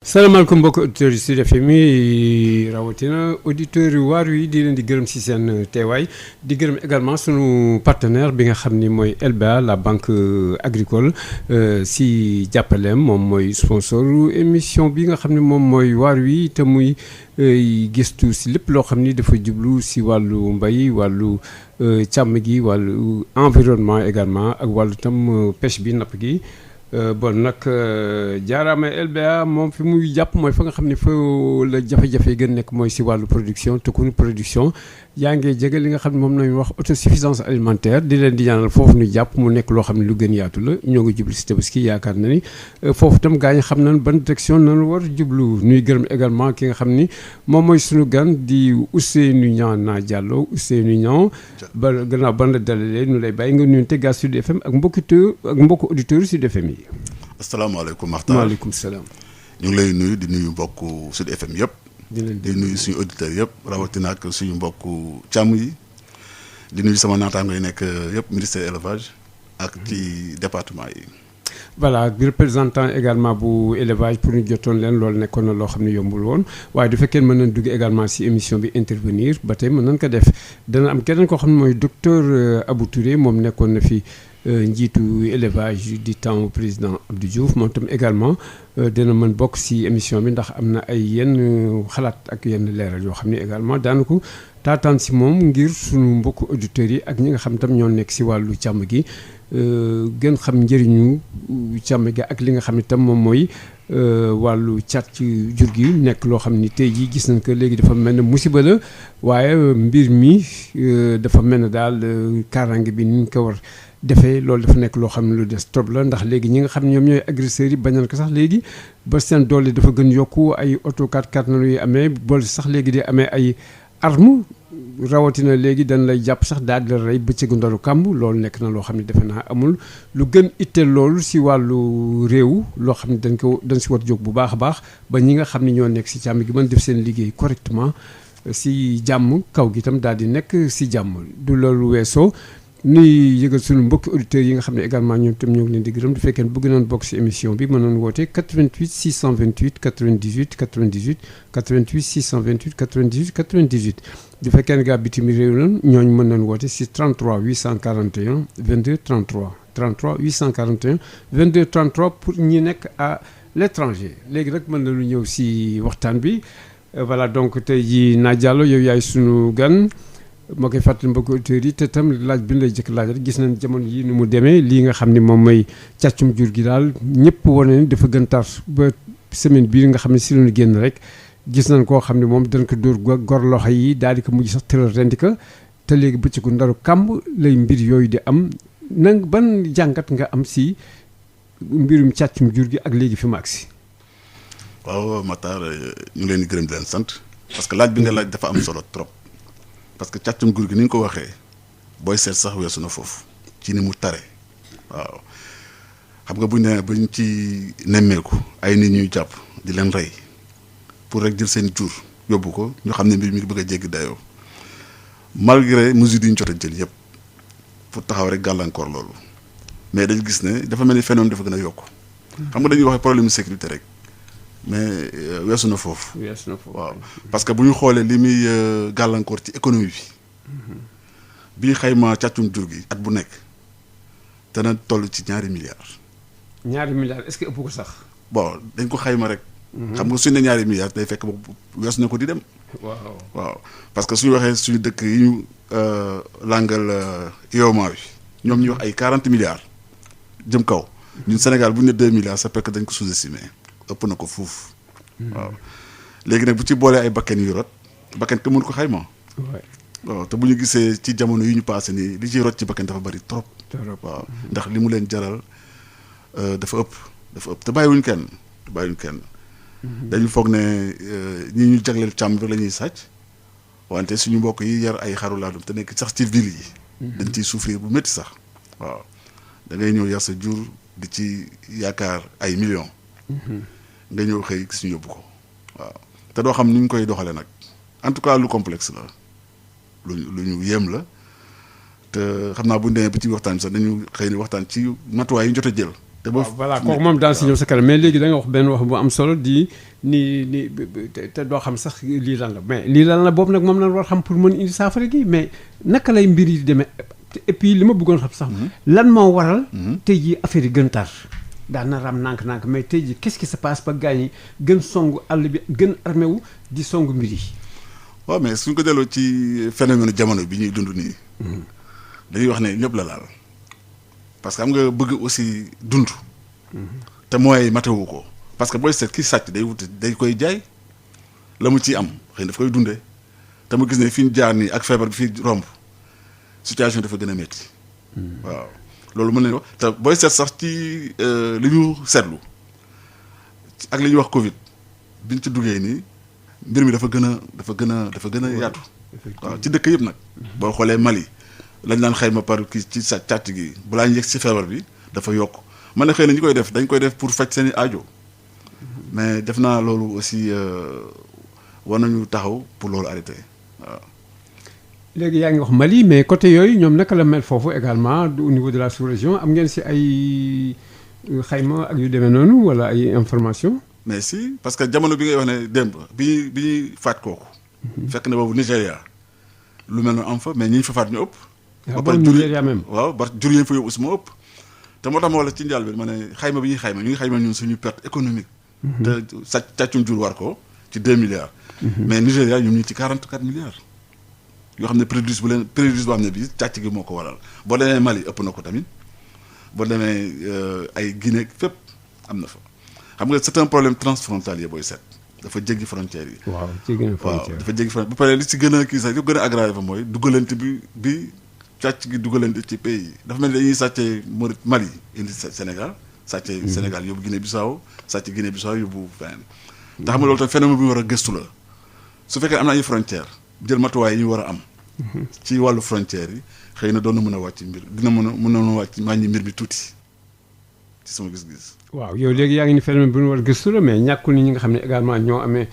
salaamaaleykum mbokki auditeurs yi Sud FM yi rawatina auditeurs yu waar yi di leen di gërëm ci seen teewaay di gërëm également sunu partenaire bi nga xam ni mooy LBA la banque agricole ci jàppaleem moom mooy sponsor émission bi nga xam ne moom mooy waar wi te muy gëstu ci lépp loo xam ni dafa jublu ci wàllu mbay wàllu càmm gi wàllu environnement également ak wàllu tam pêche bi napp gi. Bon nag jaaraama LBA moom fi muy jàpp mooy fa nga xam ne fa la jafe-jafe gën nekk mooy si wàllu production te ku production yaa ngi jege li nga xam ne moom nañu wax autosuffisance alimentaire di leen di ñaanal foofu ñu jàpp mu nekk loo xam ne lu gën yaatu la ñoo ngi jublu si Tabaski yaakaar na ni foofu itam gaa ñi xam nañ ban direction nañu war jublu nuy gërëm également ki nga xam ni moom mooy suñu gan di Ousseynou Niang Diallo Ousseynou Niang ba gannaaw ban la dalalee ñu lay bàyyi nga nuyonte gaa Sud FM ak mbokku auditeurs Sud FM yi. asalaamaaleykum Makhtar maaleykum salaam. ñu ngi lay nuyu di nuyu mbokku Sud FM yëpp. di nuyu suñu auditeurs yëpp rawatina ak suñu mbokku càmm yi. di nuyu sama naataango yi nekk yëpp ministère élevage ak ci département yi. voilà bi représentant également bu élevage pour ñu jotoon leen loolu nekkoon na loo xam ne yombul woon waaye du fekkee mën nañ dugg également si émission bi intervenir ba tey mën nañ ko def dana am keneen koo xam ne mooy docteur Abou Touré moom nekkoon na fi. njiitu élevage di temps président Abdou Diouf moom tam également dina mën bokk ci émission bi ndax am na ay yenn xalaat ak yenn leeral yoo xam ne également daanaka taataan ci moom ngir suñu mbokku auditeurs yi ak ñi nga xam tam ñoo nekk ci wàllu càmm gi gën xam njëriñu càmm gi ak li nga xam ne tam moom mooy wàllu càcc jur gi nekk loo xam ni tey jii gis nañ ko léegi dafa mel ne musiba la waaye mbir mi dafa mel ne daal kaaraange bi ni ñu ko war defee loolu dafa nekk loo xam ne lu des trop la ndax léegi ñi nga xam ne ñoom ñooy agresseurs yi bañal ko sax léegi ba seen doole dafa gën yokku ay auto 4x4 na luy amee boole sax léegi di amee ay arme rawatina léegi dañ lay jàpp sax daal di la rey bëccëgu ndaru kàmb loolu nekk na loo xam ne defe naa amul lu gën itteel loolu si wàllu réew loo xam ne dañ si war jóg bu baax a baax ba ñi nga xam ne ñoo nekk si càmm gi mën def seen liggéey correctement si jàmm kaw gi itam daal di nekk si jàmm du loolu weesoo nuy yëgal suñu mbokki auditeurs yi nga xam ne également ñoom tam ñoo ngi leen di gërëm du fekkee bëgg nañ bokk ci émission bi mën nañ woote 88 628 98 98 88 628 98 98 du fekkee ne gaa bitim réew lan ñooñu mën nañ woote ci 33 841 22 33 33 841 22 33 pour ñi nekk à l'étranger léegi nag mën nañu ñëw ci waxtaan bi voilà donc tey jii Niang Diallo yow yaay suñu gan moo koy fàttali mbokki auditeurs yi te tam laaj bi ñu lay jëkk laaj rek gis nañ jamono yi ni mu demee lii nga xam ne moom mooy càccum jur gi daal ñëpp wane ni dafa gën tar ba semaine bii nga xam ne si lañu génn rek gis nañ koo xam ne moom dañ ko dóor gor loxo yi daal di ko mujj sax tëral rendi ko te léegi bëccëgu ndaru kàmb lay mbir yooyu di am nang ban jàngat nga am si mbirum càccum jur gi ak léegi fi mu agsi. waaw Matar ñu ngi leen di gërëm di leen sant parce que laaj bi nga laaj dafa am solo trop. parce que càccum jur gi ni nga ko waxee booy seet sax weesu na foofu ci ni mu tare waaw xam nga buñ ci nemmeeku ay nit ñuy jàpp di leen rey pour rek jël seen jur yóbbu ko ñu xam ne mbir mi bëgg a jéggi dayoo malgré mesures yi ñu jot a jël yëpp pour taxaw rek gàllankoor loolu mais dañu gis ne dafa mel ni phénomène dafa gën a yokku xam nga dañuy waxee problème sécurité rek mais weesu na foofu. waaw parce que bu ñu xoolee li muy gàllankoor ci économie bi ñu xayma càccum jur gi at bu nekk dana toll ci ñaari milliards. ñaari milliards est-ce que ëpp ko sax. bon dañ ko xayma rek. xam nga suñ ne ñaari milliards day fekk boobu weesu na ko di dem. waaw parce que suñu waxee suñu dëkk yi ñu langal UEMOA bi ñoom ñuy wax ay 40 milliards jëm kaw. ñun Sénégal bu ñu ne 2 milliards ça fait que dañ ko sous-estimé. ëpp na ko fuuf. waaw léegi nag bu ci boolee ay bakken yu rot bakken te mënu ko xayma. waaw te bu ñu gisee ci jamono yi ñu passé nii li ciy rot ci bakken dafa bari trop. waaw ndax li mu leen jaral dafa ëpp te bàyyiwuñ kenn. dañu foog ne ñi ñu jagleel càmm rek la ñuy sàcc wante suñu mbokk yi yar ay xaru laadum te nekk sax ci ville yi. dañ ciy souffrir bu métti sax. waaw da ngay ñëw yar sa jur di ci yaakaar ay millions. nga ñëw xëy gis ñu yóbbu ko waaw te doo xam ni ñu koy doxalee nag en tout cas lu complexe la lu ñu yéem la te xam naa bu ñu demee ba ci waxtaan bi sax dañu xëy ni waxtaan ci matuwaay yi ñu jot a jël te ba voilà kooku moom daal si ñëw sa kanam mais léegi da nga wax benn wax bu am solo di ni te doo xam sax lii lan la mais lii lan la boobu nag moom lañ war xam pour mën indi saafara gi mais naka lay mbir yi di demee et puis li ma bëggoon xam sax lan moo waral tey jii affaire yi gën tar daan na ram nànk-nànk mais tey jii qu'est-ce qui se passe ba gars yi gën songu àll bi gën armé wu di songu mbir yi. waaw mais suñ ko delloo ci phénomène jamono bi ñuy dund nii dañuy wax ne ñëpp la laal parce que xam nga bëgg aussi dund te mooy matewu ko parce que booy seet kii sàcc day wute day koy jaay la mu ciy am xëy na daf koy dundee te mu gis ne fi ñu jaar nii ak feebar bi fi romb situation dafa gën a métti waaw loolu mën nañu wax te booy seet sax ci li ñu seetlu ak li ñuy wax Covid biñ ci duggee nii mbir mi dafa gën a yaatu waaw ci dëkk yëpp nag boo xoolee Mali lañ daan xayma par kii ci sa càcc gi balaa ñu yegg ci feebar bi dafa yokk man ne xëy na ñi koy def dañ koy def pour faj seen i aajo mais def naa loolu aussi war nañu taxaw pour loolu arrêter waaw. léegi yaa ngi wax Mali mais côté yooyu ñoom naka la mel foofu également au niveau de la sous-région am ngeen si ay xayma ak yu demee noonu wala ay information mais si parce que jamono bi ngay wax ne démb bi ñuy faat kooku. fekk na boobu Nigéria lu mel noonu am fa mais ñi ñu fa faat ñu ëpp. ba pare Nigéria même waaw ba jur yi fa yóbbu aussi moo ëpp. te moo tax ma wala ci njaal bi ma ne xayma bi ñuy xayma ñu ngi xayma ñun suñu perte économique. te càccum jur war ko ci 2 milliards. mais Nigéria ñoom ñu ci 44 milliards. yoo xam ne préjudice boo xam ne bii càcc gi moo ko waral boo demee Mali ëpp na ko tamit boo demee ay Guinée fépp am na fa xam nga c'est un problème transfrontalier booy seet dafa jéggi frontières yi. waaw jéggi na frontière waaw dafa jéggi frontière ba pare li ci gën a kii sax li gën a aggravé fa mooy dugalante bi càcc gi dugalante ci pays yi dafa mel ni dañuy sàccee Mali indi Sénégal sàccee Sénégal yóbbu Guinée Bissau sàcce Guinée Bissau yóbbu feneen. te xam nga loolu tam phénomène bi ñu war a gëstu la su fekkee am na ay frontières jël matuwaay yi ñu war a am. ci wàllu frontière yi xëy na doon na mën a wàcc mbir dina mën a wàcc wàññi mbir bi tuuti ci sama gis-gis. waaw yow léegi yaa ngi ni phénomène bu ñu war a gëstu la mais ñàkkul ni ñi nga xam ne également ñoo amee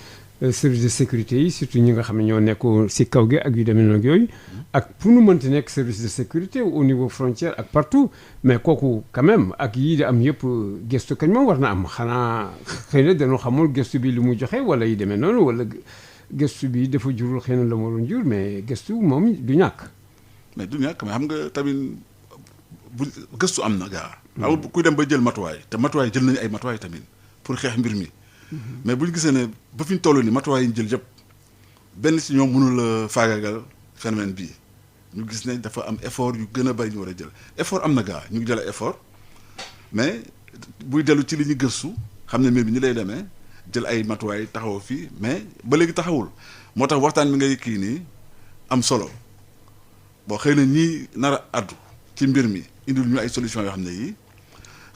service de sécurité yi surtout ñi nga xam ne ñoo nekk si kaw gi ak yu demee noonu yooyu ak pour nu mënti nekk service de sécurité au niveau frontière ak partout mais kooku quand même ak yii di am yëpp gëstu kañ moom war na am xanaa xëy na dañoo xamul gëstu bi li mu joxe wala yi demee noonu wala. gëstu bi dafa jurul xëy na la waroon jur mais gëstu moom du ñàkk. mais du ñàkk mais xam nga tamit bu gëstu am na gaa. xam kuy dem ba jël matuwaay te matuwaay jël nañu ay matuwaay tamit pour xeex mbir mi. mais bu ñu gisee ne ba fi ñu toll nii matuwaay yi ñu jël yëpp benn si ñoom mënul a faagagal phénomène bii ñu gis ne dafa am effort yu gën a bari ñu war a jël effort am na gaa ñu ngi jël effort mais buy dellu ci li ñu gëstu xam ne mbir bi ni lay demee. jël ay matuwaay taxaw fii mais ba léegi taxawul moo tax waxtaan bi ngay kii nii am solo boo xëy na ñii nar a addu ci mbir mi indil ñu ay solution yoo xam ne yii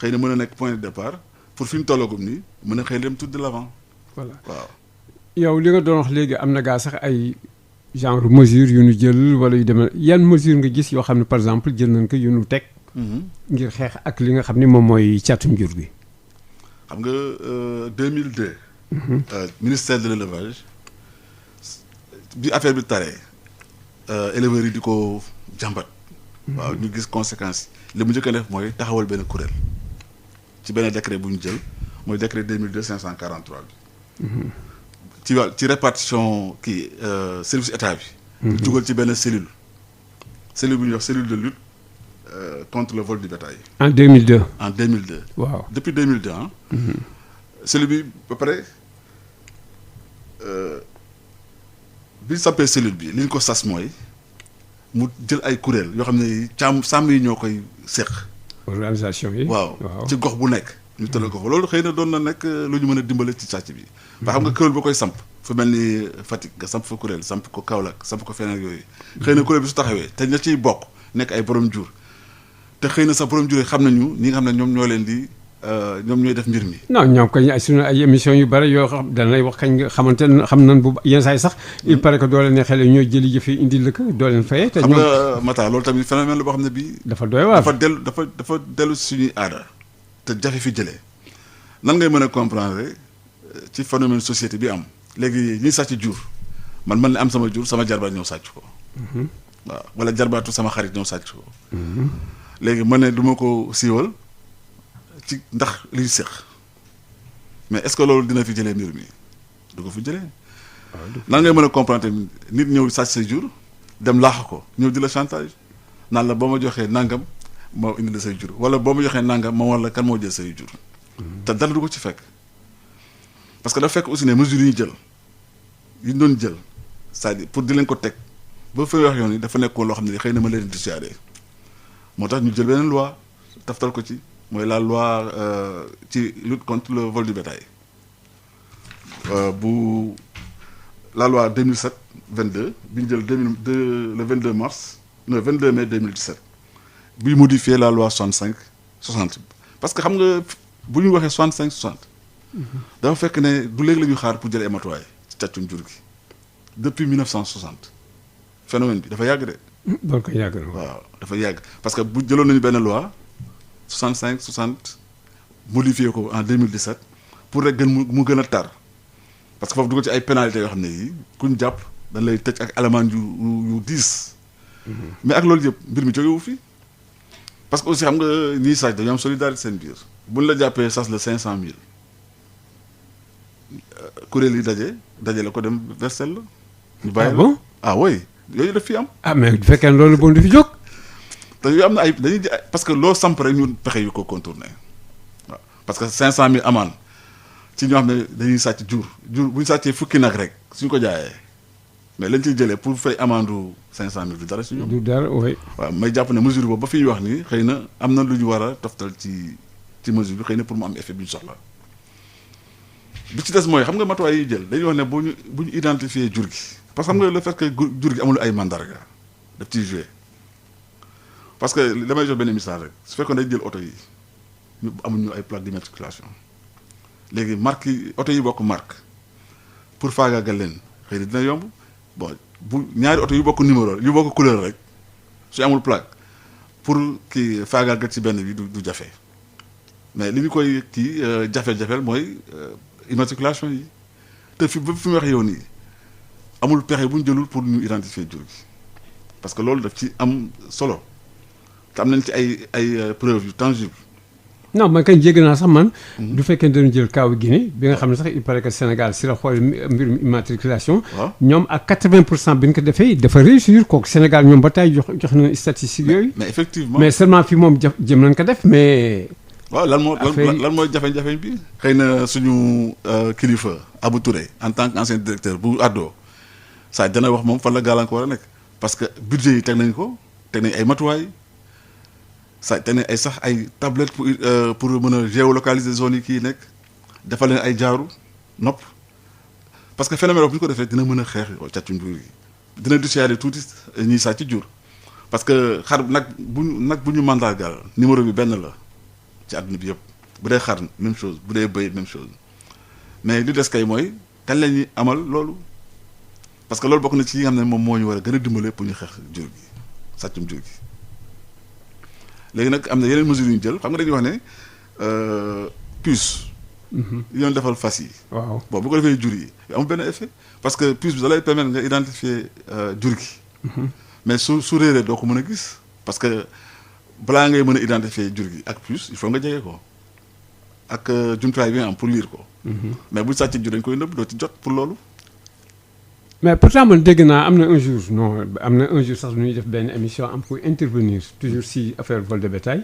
xëy na mën a nekk point de départ pour fi ñu tollagum nii mën a xëy dem tout de l'avant. voilà waaw. yow li nga doon wax léegi am na gaa sax ay genre mesure yu ñu jël wala yu demee yan mesure nga gis yoo xam ne par exemple jël nañ ko yu ñu teg. ngir xeex ak li nga xam ni moom mooy càttum jur gi. xam nga 2002. Ministère de l'élevage bi affaire bi taree éleveurs yi di ko jàmbat. waaw ñu gis conséquences yi li mu njëkk a def mooy taxawal benn kuréel ci benn décret bu ñu jël mooy décret 2002-543 bi. ci répartition kii service état bi. dugal ci benn cellule bu ñuy wax cellule de lutte contre le vol du bétail. en 2002. en 2002. waaw depuis 2002 ah. cellule bi ba pare bi ñu sampee cellule bi li ñu ko sas mooy mu jël ay kuréel yoo xam ne sàmm yi ñoo koy seq. organisation yi. waaw ci gox bu nekk. ñu tëral ko fa loolu xëy na doon na nekk lu ñu mën a dimbale ci sàcc bi. ba xam nga kuréel ba koy samp fu mel ni Fatick nga samp fa kuréel samp ko Kaolack samp ko feneen yooyu. xëy na kuréel bi su taxawee te ña ciy bokk nekk ay borom jur. te xëy na sax borom jur yi xam nañu ñi nga xam ne ñoom ñoo leen di ñoom ñooy def mbir mi. non ñoom kañ ay sunu ay émissions yu bari yoo xam dana lay wax kañ nga xamante ne xam nañ bu yenn saa yi sax. il paraît que doo leen ne xel ñooy jëli jëfe indi la ko doo leen fayee. te xam nga Mata loolu tamit phénomène la boo xam ne bii. dafa doy waar dafa dellu suñuy aada. te jafe fi jëlee nan ngay mën a comprendre ci phénomène société bi am léegi ñi sàcc jur man ne am sama jur sama jarbaat ñëw sàcc ko. waaw wala jarbaatu sama xarit ñëw sàcc ko. léegi ma ne du ma ko siiwal ci ndax liy seq mais est-ce que loolu dina fi jëlee mbir mi du ko fi jëlee. nan ngay mën a comprendre nit ñëw sàcc say jur dem laax ko ñëw di la chantage naan la boo ma joxee nangam moo indi la say jur wala boo ma joxee nangam ma wala kan moo jël say jur. te dara du ko ci fekk parce que dafa fekk aussi ne mesures yi ñu jël yi ñu doon jël c'est-à-dire pour di leen ko teg ba fay wax yoon yi dafa nekkoon loo xam ne xëy na ma leen dissuader moo tax ñu jël beneen loi taftal ko ci mooy la loi ci lutte contre le vol du bétail bu la loi 2007-22 bi ñu jël le 22 mars non 22 mai 2017 bi modifier la loi 65-60 parce que xam nga bu ñu waxee 65-60 dafa fekk ne du léegi la ñuy xaar pour jël ay matuwaay ci càccum jur gi depuis 1960 phénomène bi dafa yàgg de. donc yàgg na waaw dafa yàgg parce que bu jëloon nañu benn loi 65-60 modifié ko en 2017 pour rek mu gën a tar parce que foofu dugal ci ay pénalités yoo xam ne yii kuñ jàpp dañ lay tëj ak alamaan yu diis. mais ak loolu yëpp mbir mi jógewu fi parce que aussi xam nga ñiy sàcc dañoo am solidarité seen biir buñ la jàppee sas la 500000 kuréel yi daje la ko dem versel la. ñu bàyyi la bon ah oui yooyu daf fi am. ah mais bu fekkee loolu bon du fi jóg. te yooyu am na ay dañuy parce que loo samp rek ñu pexe yu ko contourner waaw parce que 500000 amende ci ñoo xam ne dañuy sàcc jur bu ñu sàccee fukki nag rek suñ ko jaayee mais lañ ciy jëlee pour fay amende 500000 du dara si ñoom. du dara oui. waaw may jàpp ne mesure boobu ba fi ñuy wax nii xëy na am na lu ñu war a toftal ci mesure bi xëy na pour mu am effet bi ñu soxla bi ci des mooy xam nga matuwaay yi jël dañuy wax ne bu ñu identifier jur gi parce que xam nga le fait que jur gi amul ay mandarga daf ciy joué parce que damay jox benn misaal rek su fekkoon dañ jël oto yi ñu amuñu ay plaque d'immatriculation léegi marque yi oto yi bokk marque pour faagaagal leen xëy na dina yomb bon bu ñaari oto yu bokk numéro yu bokk couleur rek su amul plaque pour kii faagaagal ci benn bi du jafe mais li ñu koy kii jafe-jafeel mooy immatriculation yi te fi ba fi mu wax yow nii amul pexe bu ñu jëlul pour ñu identifier jur gi parce que loolu daf ci am solo te am nañ ci ay preuves yu tangibles. non man kañ jégg naa sax man. du fekkee ne dañu jël kaawu Guinée bi nga xam ne sax il paraît que Sénégal si la xool mbirum immatriculation. waaw ñoom ak 80% bi ñu ko defee dafa réussir kooku Sénégal ñoom ba tey jox nañu statistiques yooyu. mais effectivement mais seulement fii moom jëm nañ ko def mais. waaw lan mooy jafe-jafe bi. xëy na suñu kilifa Abou Touré en tant qu'ancien directeur bu ADDO saa dana wax moom fan la gàllankoor war a nekk parce que budget yi teg nañ ko teg nañ ay matuwaay. sa te ne ay sax ay tablettes pour mën a géolocaliser zone yi kii nekk defal leen ay jaaru nopp parce que phénomène bu ñu ko defee dina mën a xeex càccum jur gi dina dissuader tuuti ñiy sàcc jur parce que xar nag bu ñu mandargaal numéro bi benn la ci àdduna bi yëpp bu dee xar même chose bu dee bëy même chose mais li des kay mooy kañ la ñuy amal loolu parce que loolu bokk na ci yi nga xam ne moom moo ñu war a gën a dimbale pour ñu xeex jur gi sàccum jur gi. léegi nag am na yeneen mesures yu ñu jël xam nga dañuy wax ne puce. yi doon defal fas yi. waaw bon bu ko defee jur yi amul benn effet parce que puce bi da lay permettre nga identifier jur gi. mais su réeree doo ko mën a gis parce que balaa ngay mën a identifier jur gi ak puce il faut nga jege ko ak jumtuwaay bi nga am pour lire ko. mais bu sàcc jur dañ koy nëbb doo ci jot pour loolu. mais pourtant man dégg naa am na un jour sax ñuy def benn émission am pour intervenir toujours si affaire vol de bétail.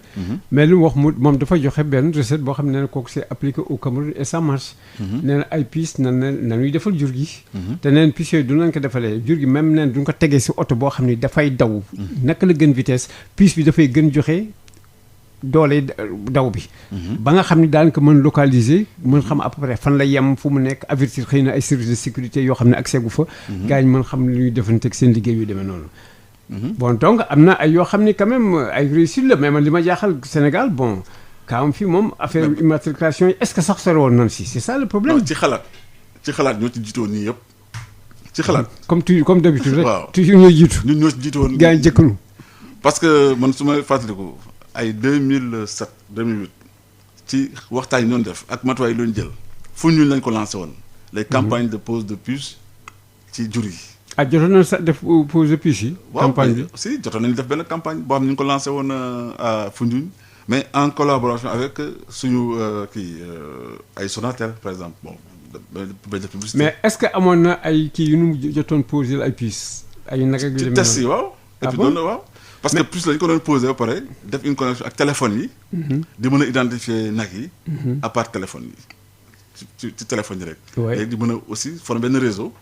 mais lu mu wax moom dafa joxe benn recette boo xam ne kooku c'est appliqué au Cameroun et ça marche. nee na ay pièces nañuy defal jur gi. te neen pièces yooyu du nañ ko defalee jur gi même neen duñ ko tegee si oto boo xam ni dafay daw. naka la gën vitesse pièce bi dafay gën joxe doole daw bi. ba nga xam ni daan ko mën localiser mën xam à peu près fan la yem fu mu nekk avertir xëy na ay services de sécurité yoo xam ne accès gu fa. gars yi mën xam ne ñuy defanteeg seen liggéey yu demee noonu. bon donc am na ay yoo xam ni quand même ay réussite la mais man li ma jaaxal Sénégal bon kaam fii moom affaire immatriculation yi est-ce que sax sore woon nañ si c'est ça le problème. ci xalaat ñoo ci jiitoon nii yëpp ci xalaat. comme d'habitude rek. waaw toujours ñooy jiitu. ñun ñoo ci jiitoon. gars yi jëkkalu. parce que man su ma fàttaliku ay 2007 2008 ci waxtaan yi doon def ak matuwaay yi doon jël fu ñu lañ ko lancé woon. les campagnes de pose de puce ci jur yi. ah jotoon nañu sax def pose de puce yi. campagne bi si jotoon nañu def benn campagne boo xam ne ñu ngi ko lancé woon à Foundiougne mais en collaboration avec suñu kii ay Sonatel par exemple bon bañ def publicité. mais est-ce que amoon na ay kii yu nu jotoon posé ay puces ay nag ak yu demee ci test yi waaw. et puis doon na waaw. parce que puce la ñu ko doon posé ba pare def une connexion ak téléphone yi. di mën a identifier nag yi. à part téléphone yi ci téléphone yi rek. léegi di mën a aussi former benn réseau.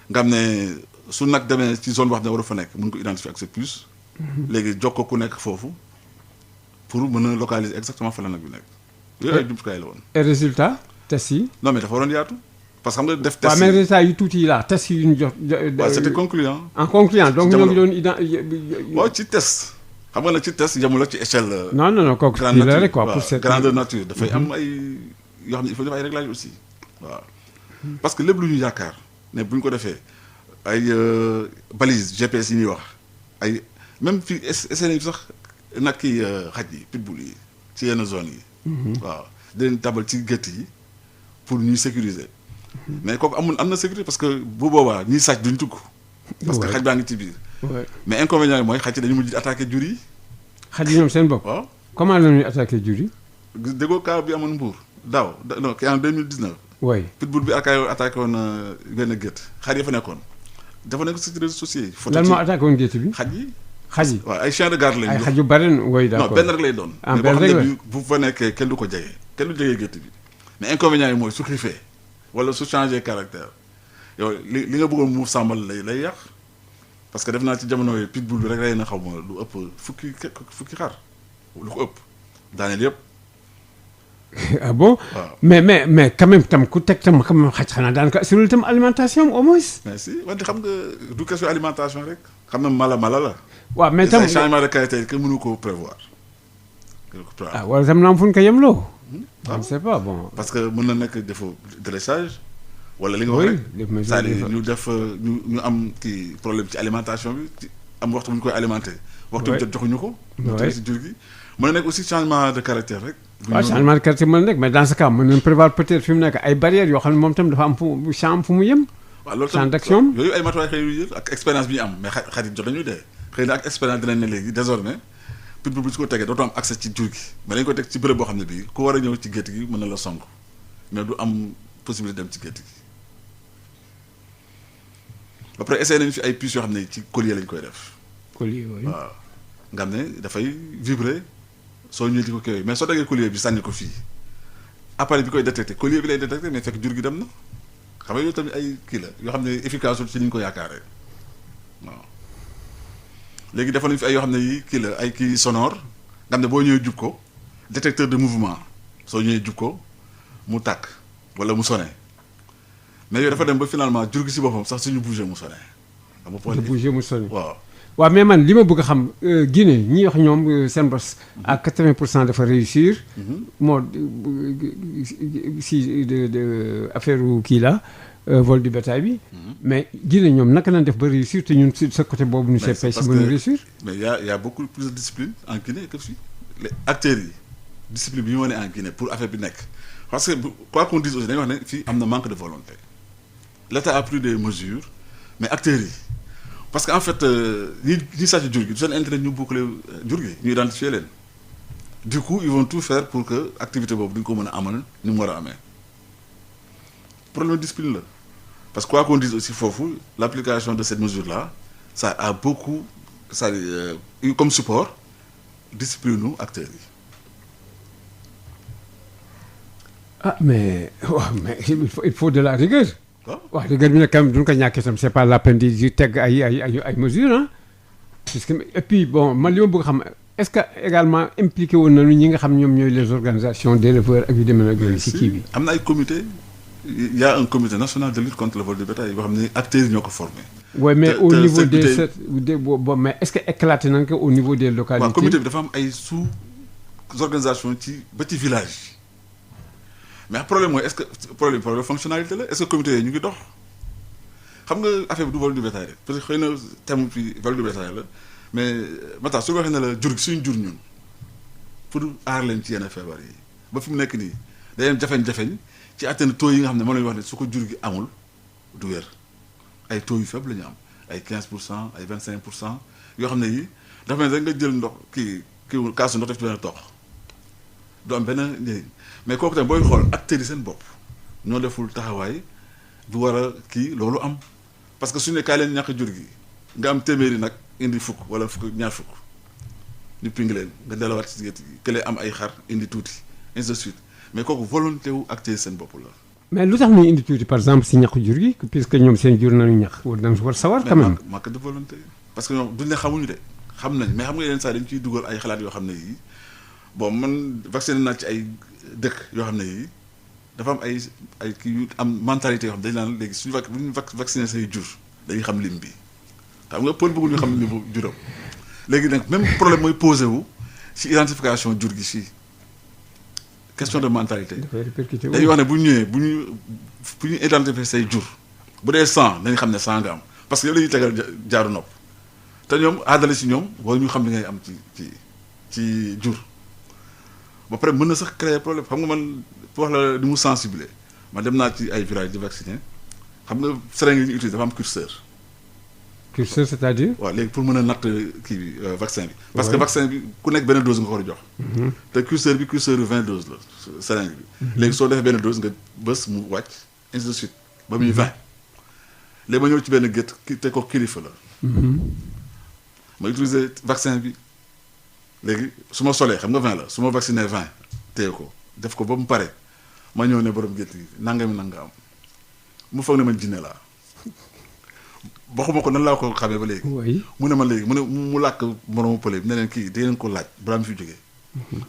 nga xam ne su nag demee ci zone wax ne war a fa nekk mën ko identifier ak sa puce. léegi jokkoo ku nekk foofu pour mën a localiser exactement fa la nag bi nekk. yooyu ay jumtukaay la woon. et résultat test yi. non mais dafa waroon yaatu. parce que xam nga def test waaw mais résultat yu tuuti yi la test yi ñu jox. waaw c'était concluant. en concluant donc ñoo ngi doon waaw ci test. xam nga nag ci test yemul la ci échelle. non non non kooku kii la rek quoi pour cette grandeur nature dafay am ay yoo xam ne il faut def ay réglages aussi waaw. parce que lépp lu ñu yaakaar ne bu ñu ko defee ay balises GPS yi ñuy wax ay même fii essayé sax nag kii xaj yi pitbull yi ci yenn zones yi. waaw di leen tabal ci gétt yi pour ñuy sécuriser. mais kooku am na sécurité parce que bu boobaa ñiy sàcc duñ tugg. parce que xaj baa ngi ci biir. mais inconvénient bi mooy xaj yi dañu mujj attaqué jur yi. xaj yi ñoom seen bopp. waaw comment la ñuy attaqué jur yi. déggoo cas bi amoon Mbour daaw non kii en 2019. oui pitbull bi attaqué woon benn gétt xaj yi fa nekkoon. dafa nekk ci réseaux sociaux yi. lan moo attaqué woon gétt bi. xaj yi. xaj yi waaw ay chien de garde lañ. ay xaj yu bari woy d'accord non benn rek lay doon. ah benn rek la mais bu fa nekkee kenn du ko jege kenn du jege gétt bi. mais inconvénient yi mooy su xiifee wala su changé caractère yow li nga bëggoon mu sàmmal lay yàq parce que def naa ci jamono yooyu pitbull bi rek rey na xaw ma lu ëpp fukki xar lu ko ëpp daaneel yëpp. ah bon mais quand même tam ku teg tam xam xaj xanaa daan ko assuré tam alimentation au moins. mais si wante xam nga du question alimentation rek xam na mala la. waaw mais tam changement de caractère kenn mënu koo prévoir. ah wala tam naam fu ñu ko yemloo. je ne sais pas bon. parce que mën na nekk défaut dressage. wala li nga wax rek c'est-à-dire ñu def ñu am kii problème ci alimentation bi am waxtu bu ñu koy alimenter. waxtu bi jot joxuñu ko. mu si jur gi mën na nekk aussi changement de caractère rek. waaw changement de caractère mën na nekk mais dans ce cas mën nañu prévoir peut-être fi mu nekk ay barrières yoo xam ne moom tam dafa am fu mu yem. waaw loolu champ d'action yooyu ay matuwaay xëy yu jël ak expérience bi ñu am mais xarit jot nañu dee xëy na ak expérience dinañ ne léegi désormais pitbull bi su ko tegee dootoo am accès ci jur gi mais dañu ko teg ci bërëb boo xam ne bii ku war a ñëw ci gétt gi mën na la song mais du am possibilité dem ci gétt gi. ba pare essayé nañu fi ay puces yoo xam ne ci collier lañ koy def. collier yooyu waaw nga xam ne dafay vibrer soo ñëwee di ko kii mais soo tegee collier bi sànni ko fii appareil bi koy détecté collier bi lay détecté mais fekk jur gi dem na xam nga yooyu tamit ay kii la yoo xam ne efficace ci ni ñu ko yaakaaree waaw. léegi defoon nañu fi ay yoo xam ne yi kii la ay kii sonore nga xam ne boo ñëwee jub ko détecteur de mouvement soo ñëwee jub ko mu tàkk wala mu sonné. mais yooyu dafa dem ba finalement jur gi si boppam sax suñu bougé mu sonné. xam nga point bougé mu sonné waaw. waaw mais man li ma bëgg a xam Guinée ñi wax ñoom seen bos à 80% dafa réussir. moo si de affaire kii la vol du bétail bi. mais Guinée ñoom naka lañ def ba réussir te ñun si sa côté boobu ñu see pay si mën a réussir. mais y a beaucoup plus de discipline en Guinée que fii les acteurs yi discipline bi ñu wane en Guinée pour affaire bi nekk parce que quoi qu'on dise aussi dañuy wax ne fii am na manque de volonté. L'État a pris des mesures mais acteurs yi parce que en fait ñi sàcc jur gi du seen intérêt ñu boucler jur gi ñu identifier leen du coup ils vont tout faire pour que activité boobu duñ ko mën a amal ni mu war a amee problème de discipline la parce que quoi qu'on dise aussi foofu l'application de cette mesure là ça a beaucoup ça eu comme support discipline nu acteurs yi. ah mais waaw mais il faut de la rigueur. waaw rigueur bi nag quand même duñ ko ñàkkee tam c'est pas la peine di teg ay mesures ah. parce que et puis bon man li ma bëgg xam est-ce que également impliqué woon nañu ñi nga xam ñoom ñooy les organisations d'éleveurs ak yu demee nag yooyu ci kii bi. am na ay comité il y a un comité national de lutte contre le vol du bétail yoo xam ne acteurs yi ñoo ko formé. oui mais au niveau des bon mais est-ce que éclaté nañ ko au niveau des localités. waaw comité bi dafa am ay sous-organisation ci ba ci village. mais problème mooy est-ce que problème fonctionnalité la est-ce que comité yooyu ñu ngi dox xam nga affaire bi du vol du bétail rek parce que xëy na thème bi vol du bétail la mais Matar su ko waxee ne la jur suñu jur ñun pour aar leen ci yenn feebar yi ba fi mu nekk nii day am jafeñ-jafeñ ci atteindre taux yi nga xam ne mën nañu wax ne su ko jur gi amul du wér ay taux yu faible la ñu am ay 15% ay 25% yoo xam ne yi dafa mel ne nga jël ndox kii kaasu ndox def ci benn tox du am benn njëriñ mais kooku tamit booy xool acteurs yi seen bopp ñoo deful taxawaay bu war a kii loolu am parce que suñu ne kaay leen ñàkk jur gi nga am téeméeri nag indi fukk wala fukk ñaar fukk ñu ping leen nga delawaat ci gétt gi kële am ay xar indi tuuti ainsi de suite mais kooku volonté wu acteurs yi seen bopp la. mais lu tax ñuy indi tuuti par exemple si ñàkk jur gi puisque ñoom seen jur nañu ñàkk war nañu war sawar quand même. manque de volonté parce que ñoom duñ ne xamuñu de xam nañ mais xam nga yeneen saa dañ ciy dugal ay xalaat yoo xam ne yii bon man vacciné naa ci ay dëkk yoo xam ne yii dafa am ay kii yu am mentalité yoo xam dañ naan léegi suñu bu ñu vacciné say jur dañuy xam lim bi xam nga pël bëggul ñu xam lim bu juróom léegi nag même problème mooy posé wu ci identification jur gi si question de mentalité dañuy wax ne bu ñu ñëwee bu ñu identifier say jur bu dee 100 dañu xam ne 100 nga am parce que yow la ñuy tegal jaaru nopp te ñoom aadale si ñoom wala ñu xam li ngay am ci jur ba pare mën na sax créer problème xam nga man wax la ni mu sensibiliser man dem naa ci ay village di vacciner xam nga seringue yi ñu utilise dafa am curseur. curseur c'est-à-dire. waaw léegi pour mën a natt kii bi vaccin bi. parce que vaccin bi ku nekk benn dose nga ko war a jox. te curseur bi curseur yu 20 doses la seringue bi. léegi soo defee benn dose nga bës mu wàcc ainsi de suite ba muy 20 léegi ma ñëw ci benn gétt te ko kilifa la. ma utiliser vaccin bi léegi su ma solee xam nga 20 la su ma vacciné 20 téye ko def ko ba mu pare ma ñëw ne borom gétt gi nangami nanga am mu foog ne man jinne laa waxuma ko nan laa ko xamee ba léegi. mu ne ma léegi mu làkk moromu pële bi ne leen kii dangeen ko laaj balaa mu fi jógee.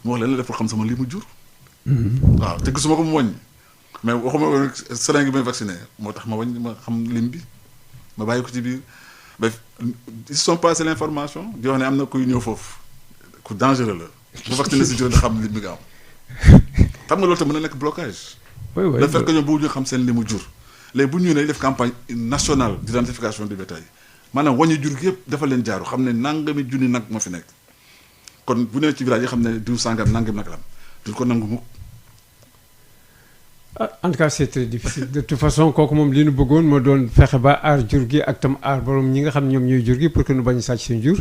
mu wax leen la def pour xam sama li mu jur. waaw te gisuma ko mu wàññi mais waxuma ko seringue bi may vacciné moo tax ma wàññi ma xam lim bi ma bàyyi ko ci biir ba ils sont passés l'information di wax ne am na kuy ñëw foofu ku dangereux la bu vacciné si jur nga xam lim bi nga am xam nga loolu tam mën na nekk blocage. le fait que ñoom bëgguñu xam seen li mu jur. léegi bu ñu nee def campagne nationale d'identification du bétail maanaam wàññi jur gi yëpp dafa leen jaaru xam ne nangami junni nag moo fi nekk kon bu nee ci village yi xam ne diw sangam nangam nag la am duñ ko nangu mukk. En tout cas c'est très difficile de toute façon kooku moom li ñu bëggoon moo doon fexe ba aar jur gi ak tam aar borom ñi nga xam ne ñoom ñooy jur gi pour que ñu bañ a sàcc seen jur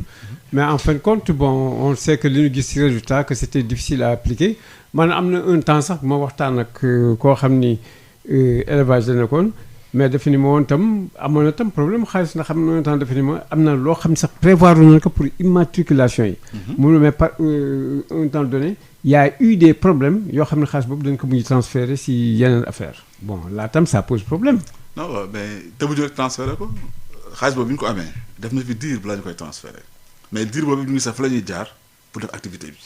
mais en fin de compte bon on sait que li ñu gis ci résultat que c'était difficile à appliquer maanaam am na un temps sax ma waxtaan ak koo xam ni élevage la nekkoon mais dafa ni ma woon tam amoon na tam problème xaalis ndax xam na temps dafa ni ma am na loo xam ne sax prévoir nañ ko pour immatriculation yi. mu mais par un temps donné il y a eu des problèmes yoo xam ne xaalis boobu dañ ko mujj transférer si yeneen affaire bon là tam ça pose problème. non mais tëbuñu rek transférer ko xaalis boobu bi ñu ko amee def na fi diir balaa ñu koy transférer mais diir boobu ñu ngi sax fa la ñuy jaar pour def activité bi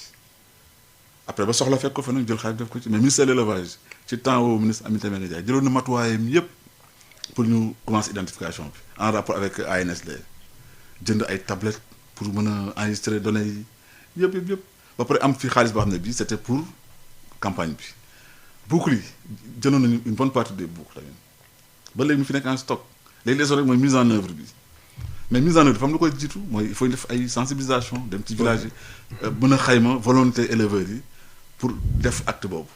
après ba soxla fekk ko fa nag jël xaalis def ko ci mais ministère de l'élevage ci temps woowu ministre Aminata Mbengue Ndiaye jëloon na matuwaayam yëpp pour ñu commencer identification bi en rapport avec ANSD jënd ay tablettes pour mën a enregistrer données yi yëpp ba pare am fi xaalis boo xam ne bii c'était pour campagne bi boucle yi jëndoon nañu une bonne partie des boucles tamit ba léegi mu fi nekk en stock léegi les autres rek mooy mise en œuvre bi mais mise en œuvre dafa am lu koy jiitu mooy il faut ñu def ay sensibilisation dem ci village yi mën a xayma volonté éleveurs yi pour def acte boobu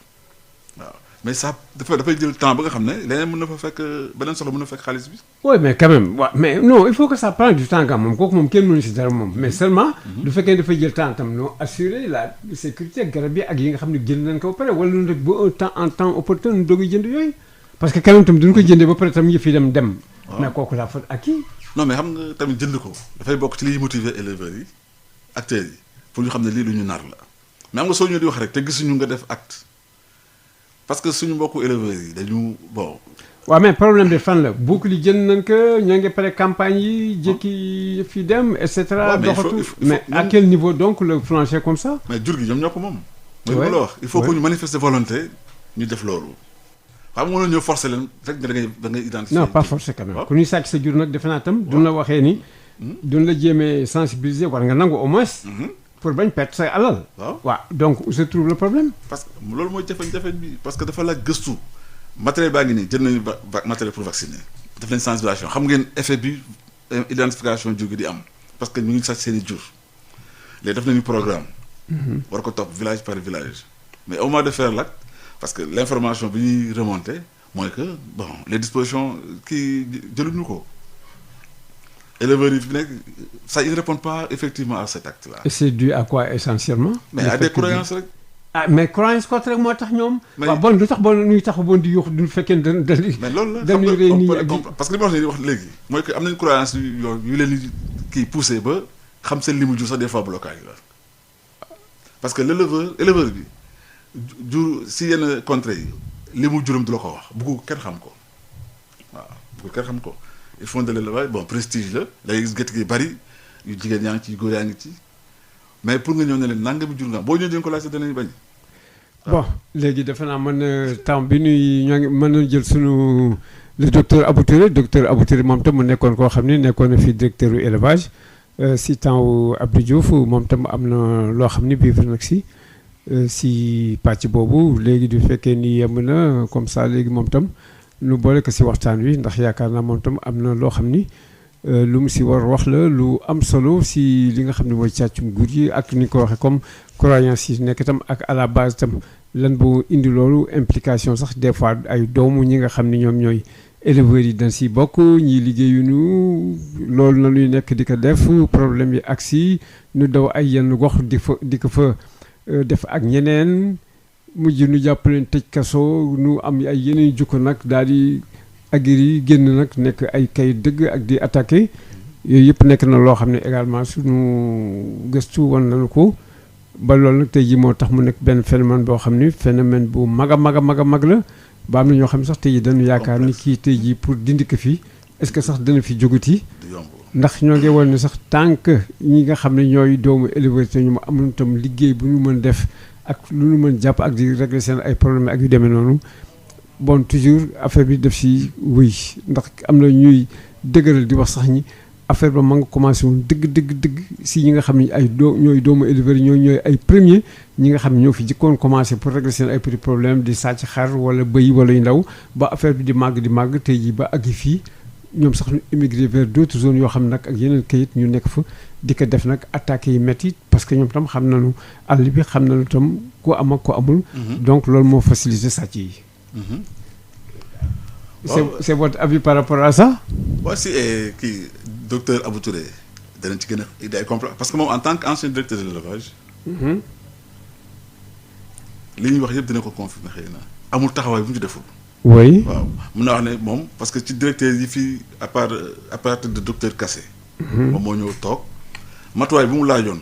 waaw mais ça dafay jël temps ba nga xam ne leneen mën na fa fekk beneen soxla mën na fekk xaalis bi. oui mais quand même waaw mais non il faut que ça prenne du temps quand même kooku moom kenn mënu si dara moom mais seulement. du fekkee dafay jël temps tam noo assurer la sécurité garab yi ak yi nga xam ne jënd nañ ko ba pare wala lu rek ba un temps en temps opportun ñu doog a jënd yooyu parce que quand même tam duñu ko jëndee ba pare tam yëf yi dem. mais kooku la faute à qui. non mais xam nga tamit jënd ko dafay bokk ci liy motiver éleveurs yi acteurs yi pour ñu xam ne lii lu ñu nar la mais am nga soo ñu di wax rek te gisuñu nga def acte parce que suñu mbokku éleveurs yi dañu bon. waaw mais problème bi fan la boucle yi jënd nañ ko ñoo ngi pare campagne yi jékki fi dem et cetera. doxatu mais à quel niveau donc le flancher comme ça. mais jur gi ñoom ñoo ko moom. mooy li ma la wax il faut que ñu manifester volonté ñu def loolu. xam nga ñoo forcer leen rek da ngay identifier. non pas forcer quand même. ku ñuy sàcc sa jur nag defe naa tam. duñ la waxee ni. duñ la jéemee sensibiliser war nga nangu au moins. pour bañ perte say alal. waaw donc où se trouve le problème. parce que loolu mooy jafe-jafe bi parce que dafa laaj gëstu matériel baa ngi nii jël nañu matériel pour vacciner def nañ sensibilisation xam ngeen effet bi identification jur gi di am parce que ñu ngi sàcc seen i jur léegi def nañu programme. war ko topp village par village mais au moment de faire l'acte parce que l'information bi ñuy remonter mooy que bon les dispositions kii jëluñu ko. éleveurs yi fi nekk ça ils ne répondent pas effectivement à cet acte là. et c'est dû à quoi essentiellement. mais à des croyances rek. ah mais croyance contre rek moo tax ñoom. mais waaw bon lu tax bon ñuy tax bon di yuux du fekkee dañuy. mais loolu la dañuy rey nii ak parce que li ma wax nii wax léegi mooy que am nañu croyance yu leen di kii poussé ba xam seen li mu jur sax des fois blocage la parce que éleveur bi jur si yenn contrées yi li mu juróom du la ko wax bëggu kenn xam ko waaw bëggu kenn xam ko ils font de l'élevage bon prestige la day gis gétt gi bari yu jigéen yaa ngi ci góor yaa ngi ci mais pour nga ñëw ne leen nanga bi jur nga boo ñëwee dinañ ko laajte danañ bañ. bon léegi defe naa mën temps bi ñoo ngi mën nañu jël sunu le docteur Abou Touré moom tam mu nekkoon koo xam ne nekkoon na fii directeur u élevage si temps wu Abdou Diouf moom tam am na loo xam ni vivre nag si pàcc boobu léegi du fekkee ni yemb na comme ça léegi moom tam nu boole ko si waxtaan wi ndax yaakaar naa moom tam am na loo xam ni lu mu si war wax la lu am solo si li nga xam ne mooy càccum guur yi ak ni ko waxee comme croyance yi nekk itam ak à la base itam lan bu indi loolu implication sax des fois ay doomu ñi nga xam ne ñoom ñooy éleveurs yi dañ si bokk ñi liggéeyuñu loolu na luy nekk di ko def problème yi ak si nu daw ay yenn gox di ko fa def ak ñeneen mujj nu jàpp leen tëj kaso nu am ay yeneen jukko nag daal di agir yi génn nag nekk ay kay dëgg ak di attaqué yooyu yëpp nekk na loo xam ne également suñu gëstu wan nañu ko ba loolu nag tey jii moo tax mu nekk benn phénomène boo xam ni phénomène bu mag a mag la ba am na ñoo xam ne sax tey jii dañu yaakaar ni kii tey jii pour dindi ko fii est-ce que sax dana fi jóguti ndax ñoo ngi woon ne sax tant que ñi nga xam ne ñooy doomu éleveur te ñu ma amul tam liggéey bu ñu mën def ak lu ñu mën jàpp ak di régler seen ay problème ak yu demee noonu bon toujours affaire bi def si wéy ndax am na ñuy dëgëral di wax sax ñi affaire ba ma nga commencé woon dëgg si ñi nga xam ne ay ñooy doomu éleveurs yi ñooy ay premier ñi nga xam ne ñoo fi jëkkoon commencé pour régler seen ay petits problème di sàcc xar wala bëy wala yu ndaw ba affaire bi di màgg tey jii ba àgg fii ñoom sax ñu émigré vers d'autres zones yoo xam nag ak yeneen kayit ñu nekk fa di ko def nag attaques yi métti parce que ñoom tam xam nañu àll bi xam nañu tam ku am ak ku amul. donc loolu moo facilité sàcc yi. c'est votre avis par rapport à ça. waaw si kii docteur Abou Touré danañ ci gën a day comprendre parce que moom en tant qu'ancien directeur de l'élevage. li ñuy wax yëpp dina ko confirmer xëy na amul taxawaay bu ñu deful. oui waaw mun naa wax ne moom parce que ci directeur yi fii à partir de docteur Kassé. moom moo ñëw toog matuwaay bu mu laajoon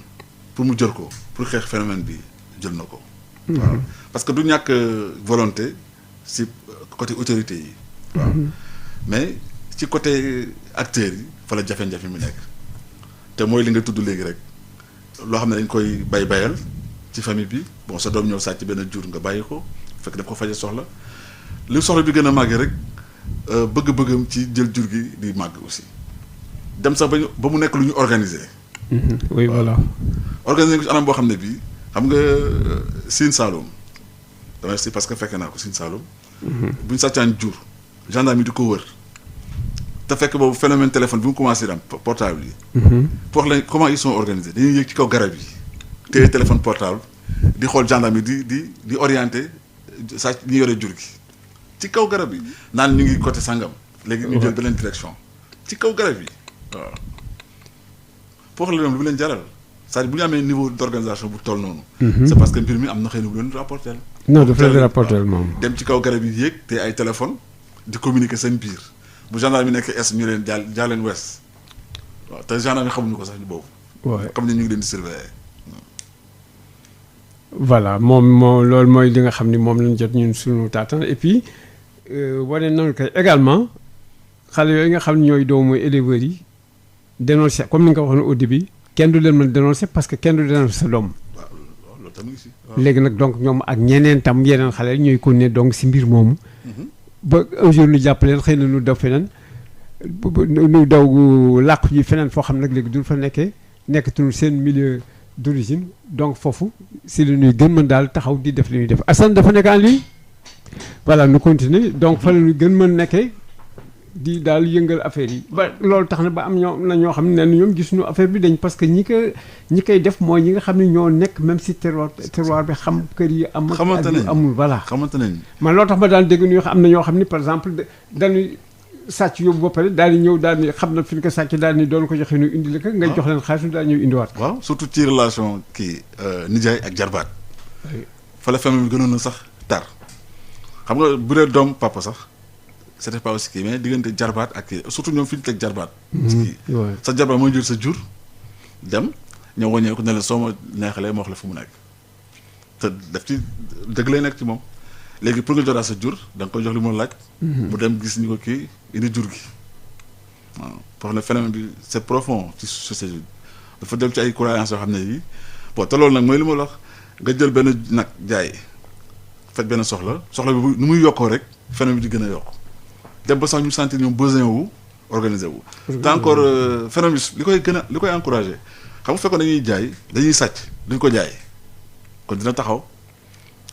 pour mu jël ko pour xeex phénomène bi jël na ko. waaw parce que du ñàkk volonté si côté autorité yi. waaw mais ci côté acteurs yi fa la jafe-jafe mi nekk te mooy li nga tudd léegi rek loo xam ne dañ koy bayal ci famille bi bon sa doom ñëw sàcc benn jur nga bàyyi ko fekk daf ko faje soxla. li soxla bi gën a màggee rek bëgg-bëggam ci jël jur gi di màgg aussi dem sax ba mu nekk lu ñu organiser. oui voilà. organiser ko ci anam boo xam ne bii xam nga Sine Saloum damay si parce que fekkee naa ko Sine Saloum. bu ñu sàccaan jur gendarme yi di ko wër te fekk boobu phénomène téléphone bi mu commencé am portable yi. pour wax leen comment ils sont organisés dañuy yéeg ci kaw garab yi téye téléphone portable di xool gendarme yi di orienté sàcc ñi yore jur gi. ci kaw garab yi naan ñu ngi côté sangam. léegi ñu jël beneen direction. ci kaw garab yi waaw. foofu la ñoom lu leen jaral c'est-à-dire bu ñu amee niveau d'organisation bu toll noonu. c'est parce que mbir mi am na xëy na bu leen rapporter. non dafa leen rapporter moom. dem ci kaw garab yi yéeg te ay téléphone di communiquer seen biir bu gendarme yi nekk est ñu leen jaar leen ouest waaw te gendarme yi xamuñu ko sax ñu boobu. waaw comme ni ñu ngi leen di surveiller. voilà moom loolu mooy li nga xam ni moom lañ jot ñun suñu taatan et puis. wane nañu ko également xale yooyu nga xam ne ñooy doomu éleveurs yi dénoncé comme ni nga ko waxoon au début kenn du leen mën dénoncé parce que kenn du dénoncé sa doom. léegi nag donc ñoom ak ñeneen tam yeneen xale ñooy continuer donc si mbir moomu. ba un jour ñu jàpp leen xëy na ñu daw feneen ñu daw làqu ji feneen foo xam nag léegi du fa nekkatul seen milieu d'origine donc foofu si li ñuy gën mën daal taxaw di def li ñuy def Assane dafa nekk en ligne. voilà nu continuer donc fa la ñu gën mën nekkee di daal yëngal affaire yi ba loolu tax na ba am ñoo xam ne ñoom gisuñu affaire bi dañ parce que ñi koy def mooy ñi nga xam ne ñoo nekk même si terroir bi xam kër yi am ak yu amul voilà xamante nañ man loolu tax ma daan dégg ñu am na ñoo xam ni par exemple dañuy sàcc yóbbu ba pare daal di ñëw daal di xam na fi ñu ko sàcc daal di doon ko joxe ñu indi la ko nga jox leen xaalis daal ñëw indiwaat waaw surtout ci relation kii nijaay ak jarbaat fa la famille bi gënoon na sax tar xam nga bu dee doom papa sax c'était pas aussi kii mais diggante jarbaat ak kii surtout ñoom fi ñu teg jarbaat. kii sa jarbaat mooy jël sa jur dem ñëw wàññeeku ne la soo ma neexalee ma wax la fu mu nekk te daf ci dëgg lay nekk ci moom léegi pour nga jotaat sa jur da nga koy jox li mu laaj. mu dem gis ñu ko kii indi jur gi waaw pour ne phénomène bi c'est profond ci société bi dafa dem ci ay croyances yoo xam ne yii bon te loolu nag mooy li ma la wax nga jël benn nag jaay faj benn soxla bi nu muy yokkoo rek phénomène bi di gën a yokk dem ba sax ñu sentir ñoom besoin wu organiser wu. te encore phénomène bi li koy encourager xam nga fekkoon dañuy sàcc duñ ko jaay kon dina taxaw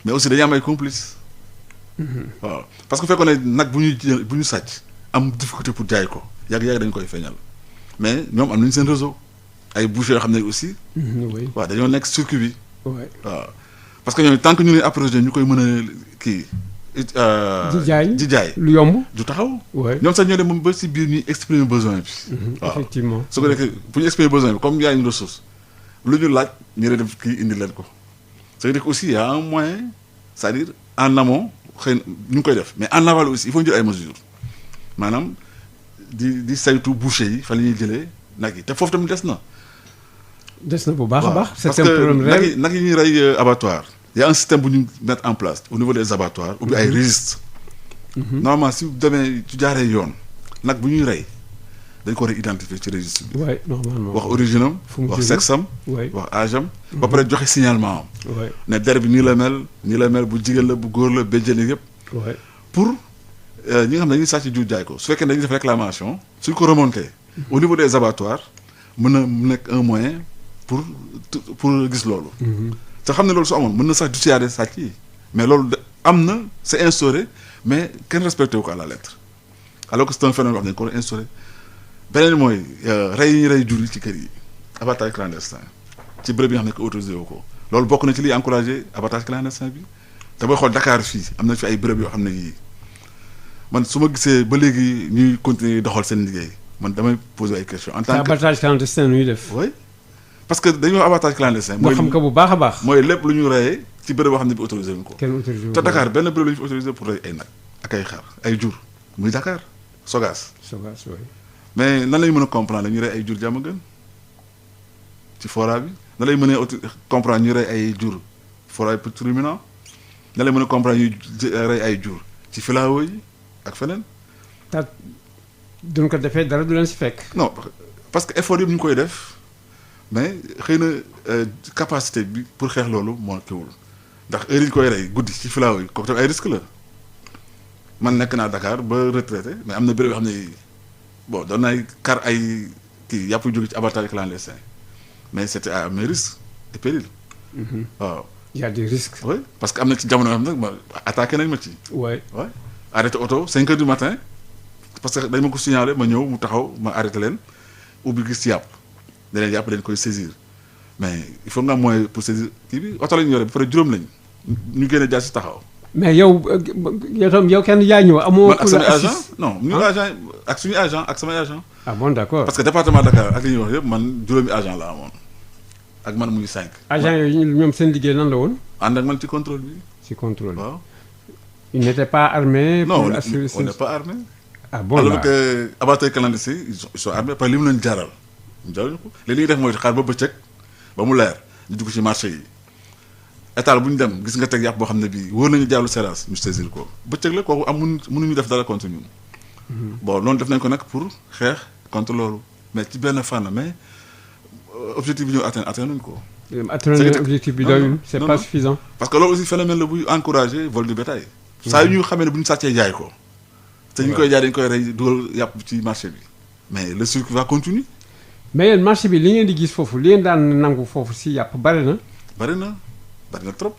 mais aussi dañuy am ay complices. waaw parce que fekkoon ne nag bu ñu sàcc am difficulté pour jaay ko yàgg dañ koy feeñal mais ñoom am nañu seen réseau ay bouchers yoo xam ne aussi. waaw dañoo nekk circuit bi. waaw parce que ñoom tant que ñu leen approché ñu koy mën a kii. di jaay lu yomb du taxaw. ñoom sax ñoo dem moom ba si biir ñuy exprimer besoin bi. waaw effectivement su ko defee bu ñu exprimer besoin bi comme y a une ressource lu ñu laaj ñu ne def kii indi leen ko. ça veut dire que aussi y a un moyen c'est-à-dire en amont xëy na ñu ngi koy def mais en aval aussi il faut ñu jël ay mesures maanaam di saytu boucher yi fa la ñuy jëlee nag yi te foofu tamit des na. bu baax a baax. c'est un problème réel parce que nag yi ñuy rey abattoir. y a un système bu ñu mettre en place au niveau des abattoirs ou bien ay registres. normalement si demee ci jaaree yoon nag bu ñuy rey dañ ko war a identifier ci registre bi. waay normalement wax origine am. wax sexe am. wax âge am. ba pare joxe signalement am. ne der bi nii la mel bu jigéen la bu góor la béjjén yëpp. pour ñi nga xam ne dañuy sàcc jur jaay ko su fekkee dañuy def réclamation suñ ko remonté. au niveau des abattoirs mën na nekk un moyen pour gis loolu. te xam ne loolu su amoon mën na sax dissuader sàcc yi mais loolu am na c'est instauré mais kenn respecté wu ko à la lettre alors que c'est un phénomène wax dañ ko war a instauré beneen mooy rey yi ñu rey jur yi ci kër yi abattage clandestin ci bërëb yi nga xam ne ko autorisé wu ko loolu bokk na ci liy encouragé abattage clandestin bi te booy xool Dakar fii am na fi ay bërëb yoo xam ne yii man su ma gisee ba léegi ñuy continuer doxal seen liggéey man damay poser ay questions en tant que abattage clandestin ñuy def. oui parce que dañoo abattage clandestin. mooy xam ko bu baax a baax. mooy lépp lu ñu reyee ci bërëb boo xam ne bi autorisé wuñ ko. kenn autorisé wuñ te Dakar benn bërëb la ñu fi autorisé pour rey ay nag ak ay xar ay jur muy Dakar Sogas. oui. mais nan lañu mën a comprendre ñu rey ay jur jàmm gën ci fora bi nan lañu mën a comprendre ñu rey ay jur fora bi petit ruminant nan lañu mën a comprendre ñu rey ay jur ci filao yi ak feneen. duñ ko defee dara du leen si fekk. non parce que effort yëpp ñu ngi koy def mais xëy na capacité bi pour xeex loolu moo kiwul ndax heure yi ñu koy rey guddi ci filao yi kooku tamit ay risque la man nekk naa Dakar ba retraité mais am na béréb yoo xam ne bon doon naay kar ay kii yàpp yu jóge ci abattage clandestin mais c'était à mes risques et périls. waaw. y a des risques. oui parce que am na ci jamono yoo xam ne ma attaqué nañ ma ci. waay arrêté oto 5 heures du matin parce que dañ ma ko signalé ma ñëw mu taxaw ma arrêté leen ubbi gis yàpp ne leen yàpp dañ koy saisir mais il faut nga am moyen pour saisir kii bi oto lañu yore ba pare juróom lañ ñu génne jaar si taxaw. mais yow kenn yaa ñëw amoo. man ak samay agent non ñu agent ak suñu agent ak samay agent. ah bon d'accord parce que département Dakar ak li ñuy wax yëpp man juróomi agent la amoon ak man muy 5. agent yooyu ñoom seen liggéey nan la woon. ànd ak man ci contrôle bi. ci contrôle bi waaw. ils n'étaient pas armés. non on n'est pas armé. ah bon alors que abattoirs clandestins ils sont armés par li mu leen jaral ñu jaral ko li ñuy def mooy xaar ba bëccëg ba mu leer ñu dugg ci marché yi. état bu ñu dem gis nga teg yàpp boo xam ne bii wóor nañu jàllu séras ñu saisir ko bëccëg la kooku mënuñu def dara contre ñun. bon loolu def nañ ko nag pour xeex contre loolu mais ci benn fànn mais objectif bi ñu atteindre nañ ko. atteindre objectif bi doyul c'est pas suffisant. parce que loolu aussi phénomène la buy encourager vol du bétail. saa yu ñu xamee ne bu ñu sàccee jaay ko. te ñu koy jaay dañ koy rey dugal yàpp ci marché bi mais le circuit va continuer. mais yéen marché bi li ngeen di gis foofu li ngeen daan nangu foofu si yàpp bari na. bari na trop.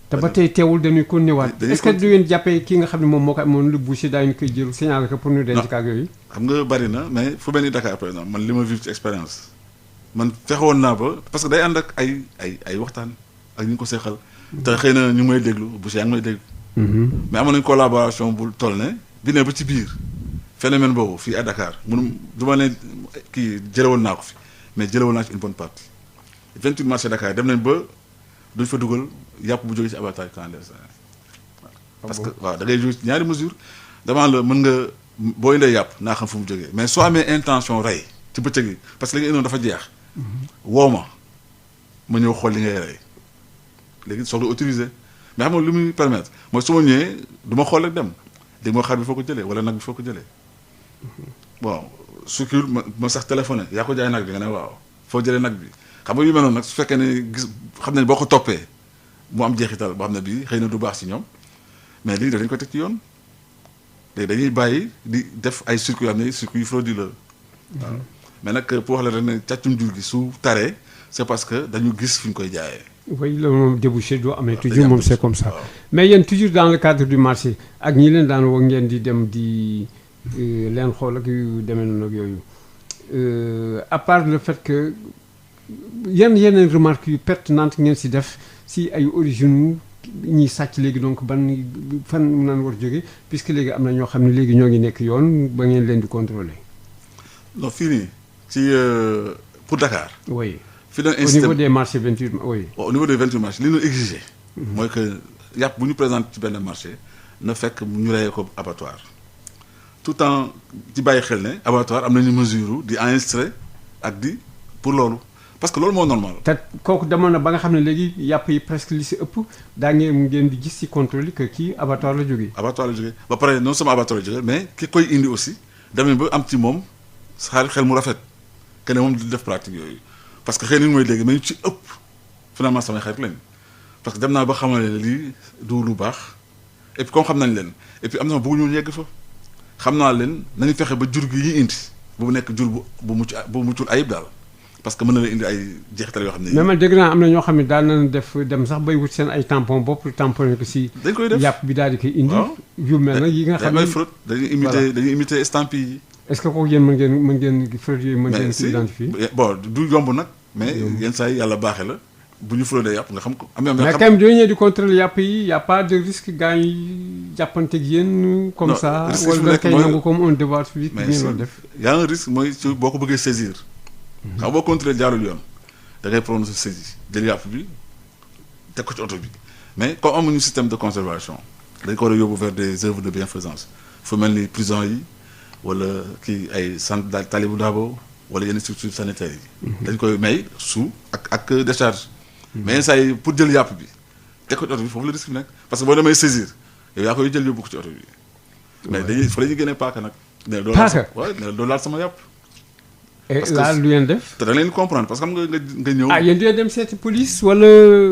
te ba tey teewul dañuy ko ñëwaat. est-ce que du ngeen jàppee ki nga xam ne moom moo ko amoon lu boucher daañu koy jël signaler ko pour ñu denc ak yooyu. xam nga bari na mais fu mel ni Dakar par exemple man li ma vivre ci expérience man fexewoon naa ba parce que day ànd ak ay waxtaan ak ñu ngi ko seexal. te xëy na ñu may déglu boucher yaa ngi may déglu. mais amoon nañu collaboration bu toll ne bi ne ba ci biir phénomène boobu fii à Dakar mënum du ma ne kii jëlewoon naa ko fi mais jëlewoon naa ci une bonne partie 28 marché Dakar dem nañ ba duñ fa dugal yàpp bu jógee ci abattage clandestin parce que waaw da ngay jóge ci ñaari mesure damaa la mën nga boo indee yàpp naa xam fu mu jógee mais soo amee intention rey ci bëccëg yi parce que li nga indoon dafa jeex woo ma ñëw xool li ngay rey léegi soog la autorisé mais xam nga lu muy permettre mooy su ma ñëwee du ma xool rek dem léegi moo xar bi foo ko jëlee wala nag bi foo ko jëlee bon su kii ma sax téléphoné yaa ko jaay nag bi nga ne waaw foo jëlee nag bi xam nga yu mel noonu nag su fekkee ne gis xam ne boo ko toppee mu am jeexital boo xam ne bii xëy na du baax ci ñoom mais lii dañ ko teg ci yoon léegi dañuy bàyyi di def ay circuits yoo xam ne circuits yu frauduleux waaw mais nag pour wax la rek ne càccum jur gi su taree c'est parce que dañu gis fi ñu koy jaayee. oui loolu moom débouché doo amee toujours moom c'est comme ça mais yéen toujours dans le cadre du marché ak ñi leen daan woo ngeen di dem di leen xool ak yu demee noonu ak yooyu à part le fait que yeneen remarque yu pertinente ngeen si def si ay origine ñiy sàcc léegi donc ban fan mu naan war jóge puisque léegi am na ñoo xam ne léegi ñoo ngi nekk yoon ba ngeen leen di contrôler. non fii nii ci pour Dakar. oui. fii doon au niveau des marchés 28 oui. au niveau des 28 marchés li ñu exigé. mooy que yàpp bu ñu présente ci benn marché na fekk ñu reyee ko abattoir tout en ci bàyyi xel ne abattoir am nañu mesure di enregistré ak di pour loolu parce que loolu moo normal. te kooku demoon na ba nga xam ne léegi yàpp yi presque li si ëpp daa ngeen di gis ci contrôle que kii abattoir la jógee. abattoir la jógee ba pare non seulement abattoir la jógee mais ki koy indi aussi demee ba am ci moom xel mu rafet que ne moom di def pratique yooyu. parce que xëy na mooy léegi mais ñu ci ëpp finalement samay xarit lañ parce que dem naa ba xamal ne lii du lu baax et puis comme xam nañ leen et puis am na bëggu ñu yegg fa xam naa leen nañu fexe ba jur gi yi indi bu nekk jur bu muccul ayib daal parce que mën na la indi ay jeexital yoo xam ne. mais man dégg naa am na ñoo xam ne daal nañu def dem sax bay wut seen ay tampon bopp tamponné ko si. dañ koy def yàpp bi daal di koy indi. yu mel na yi nga xam ne fraude dañuy imiter estampille yi. est-ce que kooku yéen mën ngeen fraude yooyu mën ngeen si identifier. bon du yomb nag. mais yenn saa yi yàlla baaxee la bu ñu fraudé yàpp nga xam ko. mais quand même doo ñëwee di contrôler yàpp yi y' a pas de risque gars yi jàppanteeg yéen. comme ça wala da koy nangu comme un devoir civique. mais si y' a un risque mooy ci boo ko bëggee saisir. xam boo contrôler jaarul yoon da ngay prononcer saisie jël yàpp bi teg ko ci oto bi mais comme amuñu système de conservation dañ ko war a yóbbu vers des œuvres de bienfaisance fu mel ni prison yi wala kii ay centre daal Talibou Dabo wala yenn structures sanitaires yi. dañ koy may sous ak décharge. mais yenn saa yi pour jël yàpp bi teg ko ci oto bi foofu la risque bi nekk parce que boo demee saisir yow yaa koy jël yóbbu ko ci oto bi. mais dañuy fa la ñuy génnee paaka nag. paaka ne doo laal sama yàpp. et là lu ngeen def. te da leen comprendre parce que xam nga ñëw. ah yéen dem seeti police wala.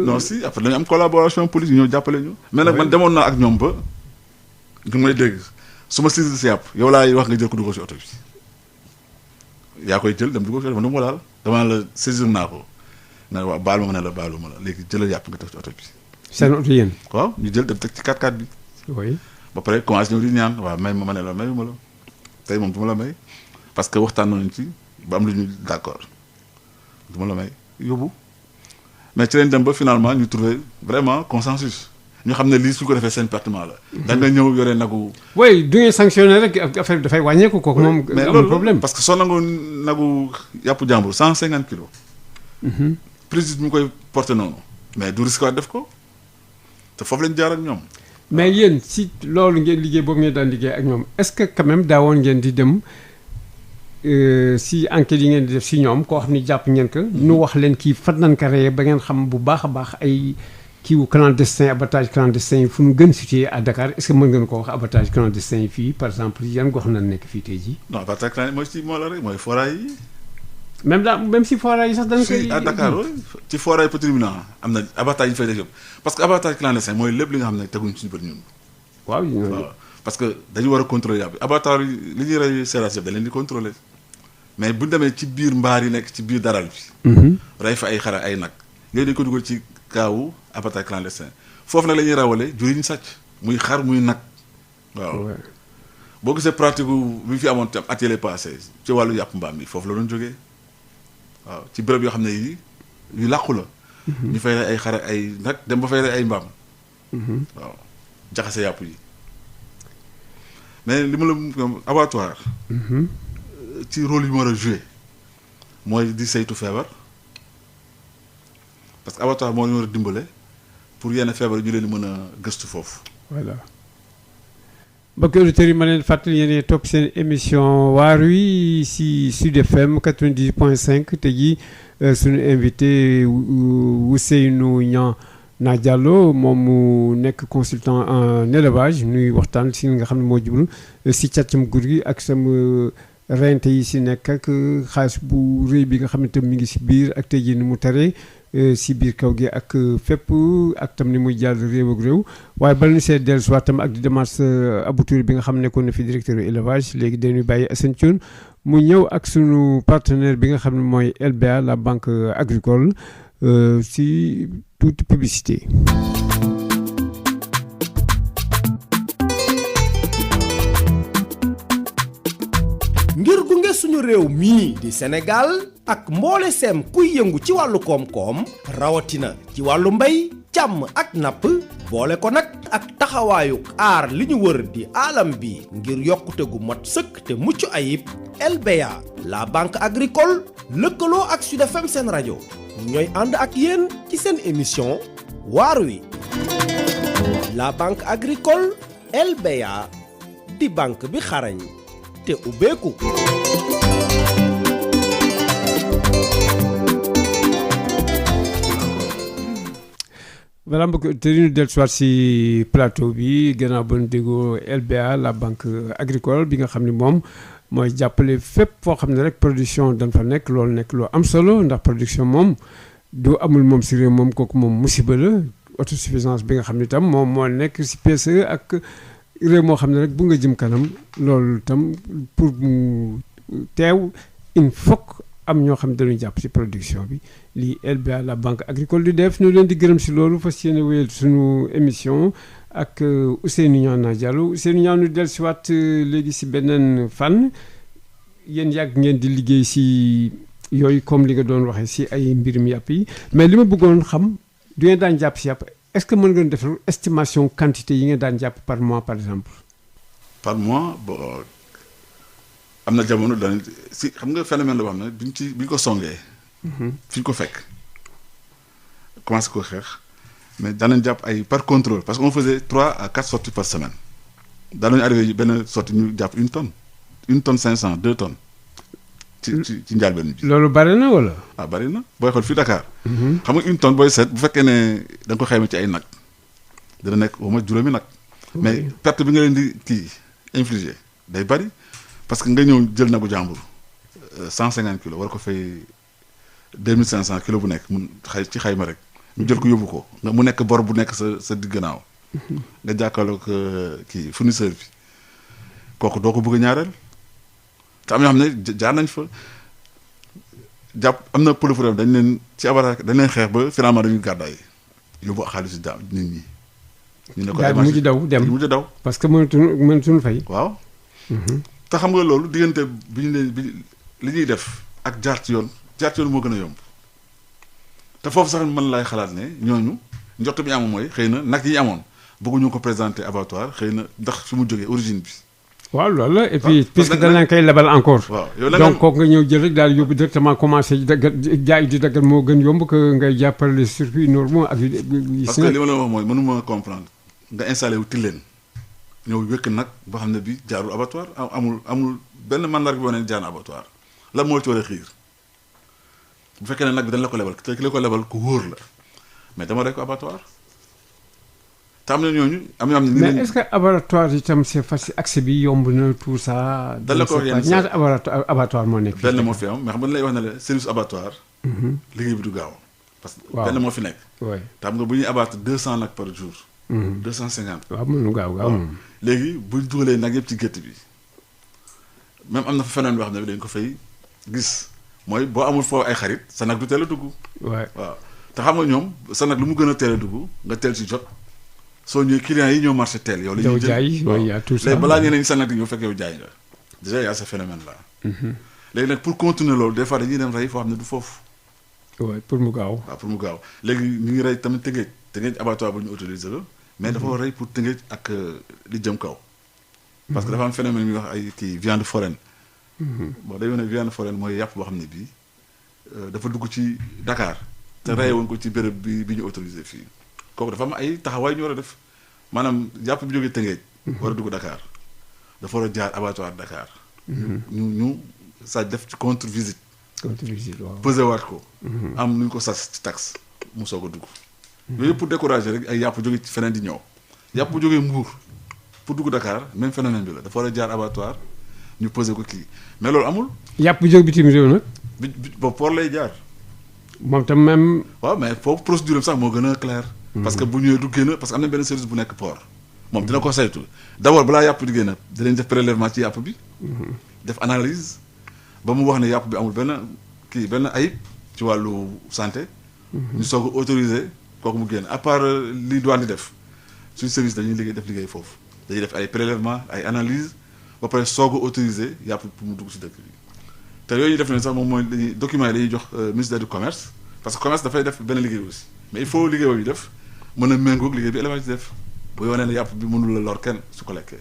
non si après dañu am collaboration police ñëw jàppale ñu. mais nag man demoon naa ak ñoom ba ñu may dégg su ma saisir si yàpp yow laay wax nga jël ko dugal si oto bi. yaa koy jël dem dugal si oto bi man du ma laal damaa la saisir naa ko ne waaw baal ma ne la baaluma la léegi jëlal yàpp nga def ci oto bi. seen oto yéen. waaw ñu jël dem teg ci 4x4 bi. oui. ba pare commencé ñëw di ñaan waaw may ma ne la mayuma la tey moom du ma la may parce que waxtaan nañu ci ba am lu ñu d'accord du ma la may yóbbu mais ci lañ dem ba finalement ñu trouver vraiment consensus ñu xam ne lii su ko defee seen pertement la. da nga ñëw yore nagu. oui du ngeen sanctionné rek affaire bi dafay wàññeeku kooku moom. mais amul problème parce que soo nangoo nagu yàpp jàmbur 150 kilos. préjudice bi mu koy porté noonu mais du risque def ko te foofu lañ jaar ak ñoom. mais yéen si loolu ngeen liggéey boobu ngeen daan liggéey ak ñoom est-ce que quand même daawoon ngeen di dem si enquête yi ngeen di def si ñoom koo xam ni jàpp ngeen ko. nu wax leen kii fan nañ ko reyee ba ngeen xam bu baax a baax ay kiiwu clandestin abattage clandestin yi fu ñu gën situé à Dakar est-ce que mën ngeen ko wax abattage clandestin yi fii par exemple yan gox nañ nekk fii tey jii. non abattage clandestin mooy ci moo la rek mooy foraay yi. même si foraay yi sax dañ koy. si à Dakar ci foraay petit tribunal am na abattage yi ñu fay def yëpp parce que abattage clandestin mooy lépp li nga xam ne teguñ suñu bët ñun. waaw parce que dañu war a contrôler yàpp bi abattage yi li ñuy rey séeraas yëpp dañ leen di contrôler mais bu ñu demee ci biir mbaar yi nekk ci biir daral bi. rey fa ay xara ay nag yooyu dañ ko dugal ci kaawu abattage clandestin foofu nag la ñuy rawale jur yi ñu sàcc muy xar muy nag. waaw boo gisee pratique bi fi amoon tam atelier passé ci wàllu yàpp mbaam bi foofu la doon jógee. waaw ci béréb yoo xam ne yi yu làqu la. ñu fay rey ay xare ay nag dem ba fay rey ay mbaam. waaw jaxase yàpp yi mais li ma la abattoir. ci rôle yu mu war a joué mooy di saytu feebar parce que abattoir moo leen war a dimbale pour yenn feebar ñu leen mën a gëstu foofu. voilà mbokki auditeurs yi ma leen fàttali yéen topp seen émission waar wi si Sud FM 90.5 te ji suñu invité Ousseynou Niang Diallo moom mu nekk consultant en élevage nuy waxtaan si nga xam ne moo jublu si càccam gur gi ak sama rente yi si nekk ak xaalis bu rëy bi nga xam ne tam mi ngi si biir ak tey jii ni mu taree si biir kaw gi ak fépp ak tam ni muy jàll réew ak réew waaye bala ñu see dellusiwaat tam ak di démarche abouture bi nga xam ne nekkoon na fi directeur élevage léegi dañuy bàyyi Assane Thioune mu ñëw ak sunu partenaire bi nga xam ne mooy LBA la banque agricole si toute publicité. ngir gunge suñu réew mii di Sénégal ak mboole seem kuy yëngu ci wàllu koom-koom rawatina ci wàllu mbay càmm ak napp boole ko nag ak taxawaayuk aar li ñu wër di alam bi ngir yokkute gu mat sëkk te mucc ayib LBA la banque agricole lëkkaloo ak Sud FM seen rajo ñooy ànd ak yéen ci seen émission waar wi la banque agricole LBA di banque bi xarañ te ubbeeku. voilà mbokk te ñu dellusiwaat si plateau bi gannaaw ba ñu déggoo LBA la banque agricole bi nga xam ne moom mooy jàppale fépp foo xam ne rek production dañ fa nekk loolu nekk loo am solo ndax production moom du amul moom si réew moom kooku moom musiba la autosuffisance bi nga xam ne tam moom moo nekk si PSE ak réew moo xam ne rek bu nga jëm kanam loolu tam pour mu teew il faut am ñoo xam ne dañuy jàpp si production bi lii LBA la banque agricole du def ñu leen di gërëm si loolu fas yéene wéyal suñu émission ak Ousseynou Niang Diallo Ousseynou Niang ñu dellusiwaat léegi si beneen fànn yéen yàgg ngeen di liggéey si yooyu comme li nga doon waxee si ay mbirum yàpp yi mais li ma bëggoon xam du ngeen daan jàpp si yàpp est-ce que mën ngeen def estimation quantité yi ngeen daan jàpp par mois par exemple. par mois bon am na jamono daan si xam nga phénomène la boo xam ne bi ñu ko songee. fi ñu ko fekk commencé ko xeex mais daan nañ jàpp ay par contrôle parce que on faisait 3 à 4 sorties par semaine daan nañu arrivé benn sortie ñu jàpp 1 tonne 500 2 tonnes. ci njàlbeen bi. loolu bari na wala. ah bari na booy xool fii Dakar. xam nga 1 tonne booy seet bu fekkee ne da nga ko xayma ci ay nag dana nekk au moins juróomi nag. mais perte bi nga leen di kii infligé day bari parce que nga ñëw jël nagu jàmbur 150 kilos war ko fay 2500 kilos bu nekk mun ci xayma rek ñu jël ko yóbbu ko nga mu nekk bor bu nekk sa diggannaaw. nga jàkkaarloo ko kii fournisseur bi kooku doo ko bëgg a ñaareel. te am ñoo xam ne jaar nañ fa jàpp am na pël dañ leen ci abattoir dañ leen xeex ba finalement dañuy gàddaay yóbbu xaalis jaam nit ñi. ñu ne ko ay mujj daw dem mujj daw. parce que mënatuñu fay. waaw. te xam nga loolu diggante bi ñu leen bi li ñuy def ak jaar ci yoon moo gën a yomb te foofu sax man laay xalaat ne ñooñu njort bi ñu amoon mooy xëy na nag yi amoon bëgguñu ko présenter abattoir xëy na ndax fi mu jógee origine bi. waaw loolu la et puis puisque danañ koy lebal encore. waaw donc kooku nga ñëw jël rek daal yóbbu directement commencé jaay di daggal moo gën yomb que ngay jàppale les circuits normaux ak parce que li ma la wax mooy mënuma comprendre nga installé wu Tilène ñëw wékk nag boo xam ne bi jaarul abattoir amul benn mandarga boo ne jaar na abattoir lan moo ci war a xiir bu fekkee ne nag bi dañ la ko lebal te ki la ko lebal ku wóor la mais dama rek ko abattoir. te am na ñooñu am na ñoo xam ne. mais est-ce que abattoir itam c'est facile accès bi yomb na tout ça. dal la ko wax yenn ñaata abattoir moo nekk. benn moo fi am mais xam nga lay wax ne la service abattoir. liggéey bi du gaaw. parce que benn moo fi nekk. oui te xam nga bu ñuy abattre 200 nag par jour. 250. waaw mënu gaaw moom. léegi bu ñu dugalee nag yëpp ci gétt bi même am na fa phénomène boo xam ne dañ ko fay gis mooy boo amul foofu ay xarit sa nag du teel a dugg. waaw te xam nga ñoom sa nag lu mu gën a teel a dugg nga teel ci jot. soo ñëwee clients yi ñoo marché teel yow. la ñuy jël jaay y a tout ça léegi balaa ñeneen ñi sa nag di ñëw fekk yow jaay nga déjà y a ce phénomène là. léegi nag pour continuer loolu des fois dañuy dem rey foo xam ne du foofu. oui pour mu gaaw. waaw pour mu gaaw léegi ñu ngi rey tamit tëngeej abattoir bu ñu autorisé la. mais dafa war rey pour tëngeej ak li jëm kaw. parce que dafa am phénomène mi wax ay kii viande foraine. bon day wane viande foraine mooy yàpp boo xam ne bii dafa dugg ci Dakar te reye woon ko ci béréb bi ñu autorisé fii kooku dafa am ay taxawaay ñu war a def maanaam yàpp bi jógee Tëngéej war a dugg Dakar dafa war a jaar abattoir Dakar ñu sa def ci contre visite waaw pesé waat ko am nu ñu ko sas ci taxe mu soog a dugg yooyu yëpp pour décourager rek ay yàpp jóge ci feneen di ñëw yàpp bu jógee Mbour pour dugg Dakar même phénomène bi la dafa war a jaar abattoir ñu pesé ko kii mais loolu amul yàpp bu jóg bitim réew nag ba port lay jaar moom tam même waaw mais foofu procédure sax moo gën a clair parce que bu ñëwee du génn parce que am na benn service bu nekk port moom dina ko saytu d'abord balaa yàpp di génn dinañ def prélèvement ci yàpp bi def analyse ba mu wax ne yàpp bi amul benn ayib ci wàllu santé ñu soog a autorisé kooku mu génn à part li douane di def suñu service dañuy liggéey foofu dañuy def ay prélèvement ay analyse ba pare soog a autorisé yàpp pour mu dugg si dëkk bi te yooyu ñu def ne sax moom mooy dañuy documents yi dañuy jox ministère du commerce parce que commerce dafay def benn liggéey aussi mais il faut liggéey boobu def mën a méngoog liggéey bi élevage di def bu yoonee ne yàpp bi mënul la lor kenn su ko lekkee.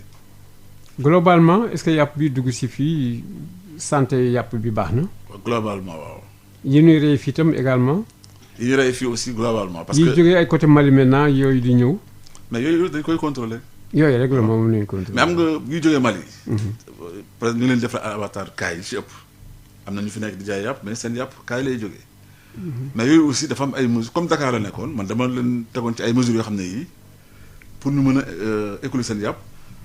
globalement est-ce que yàpp bi dugg si fii santé yàpp bi baax na. globalement waaw. yi ñuy rey fii tam également. yi ñuy rey fii aussi globalement. parce que yi jógee ay côté Mali maintenant yooyu di ñëw. mais yooyu dañ koy contrôler. yooyu rek la moom lañ contrôler. mais am nga yu jógee Mali. peut-être ñu leen def abattoir kaay yi ci ëpp. am na ñu fi nekk di jaay yàpp mais seen yàpp kaay lay jógee. mais yooyu aussi dafa am ay mesures comme Dakar la nekkoon man dama leen tegoon ci ay mesures yoo xam ne yii pour ñu mën a écouler seen yàpp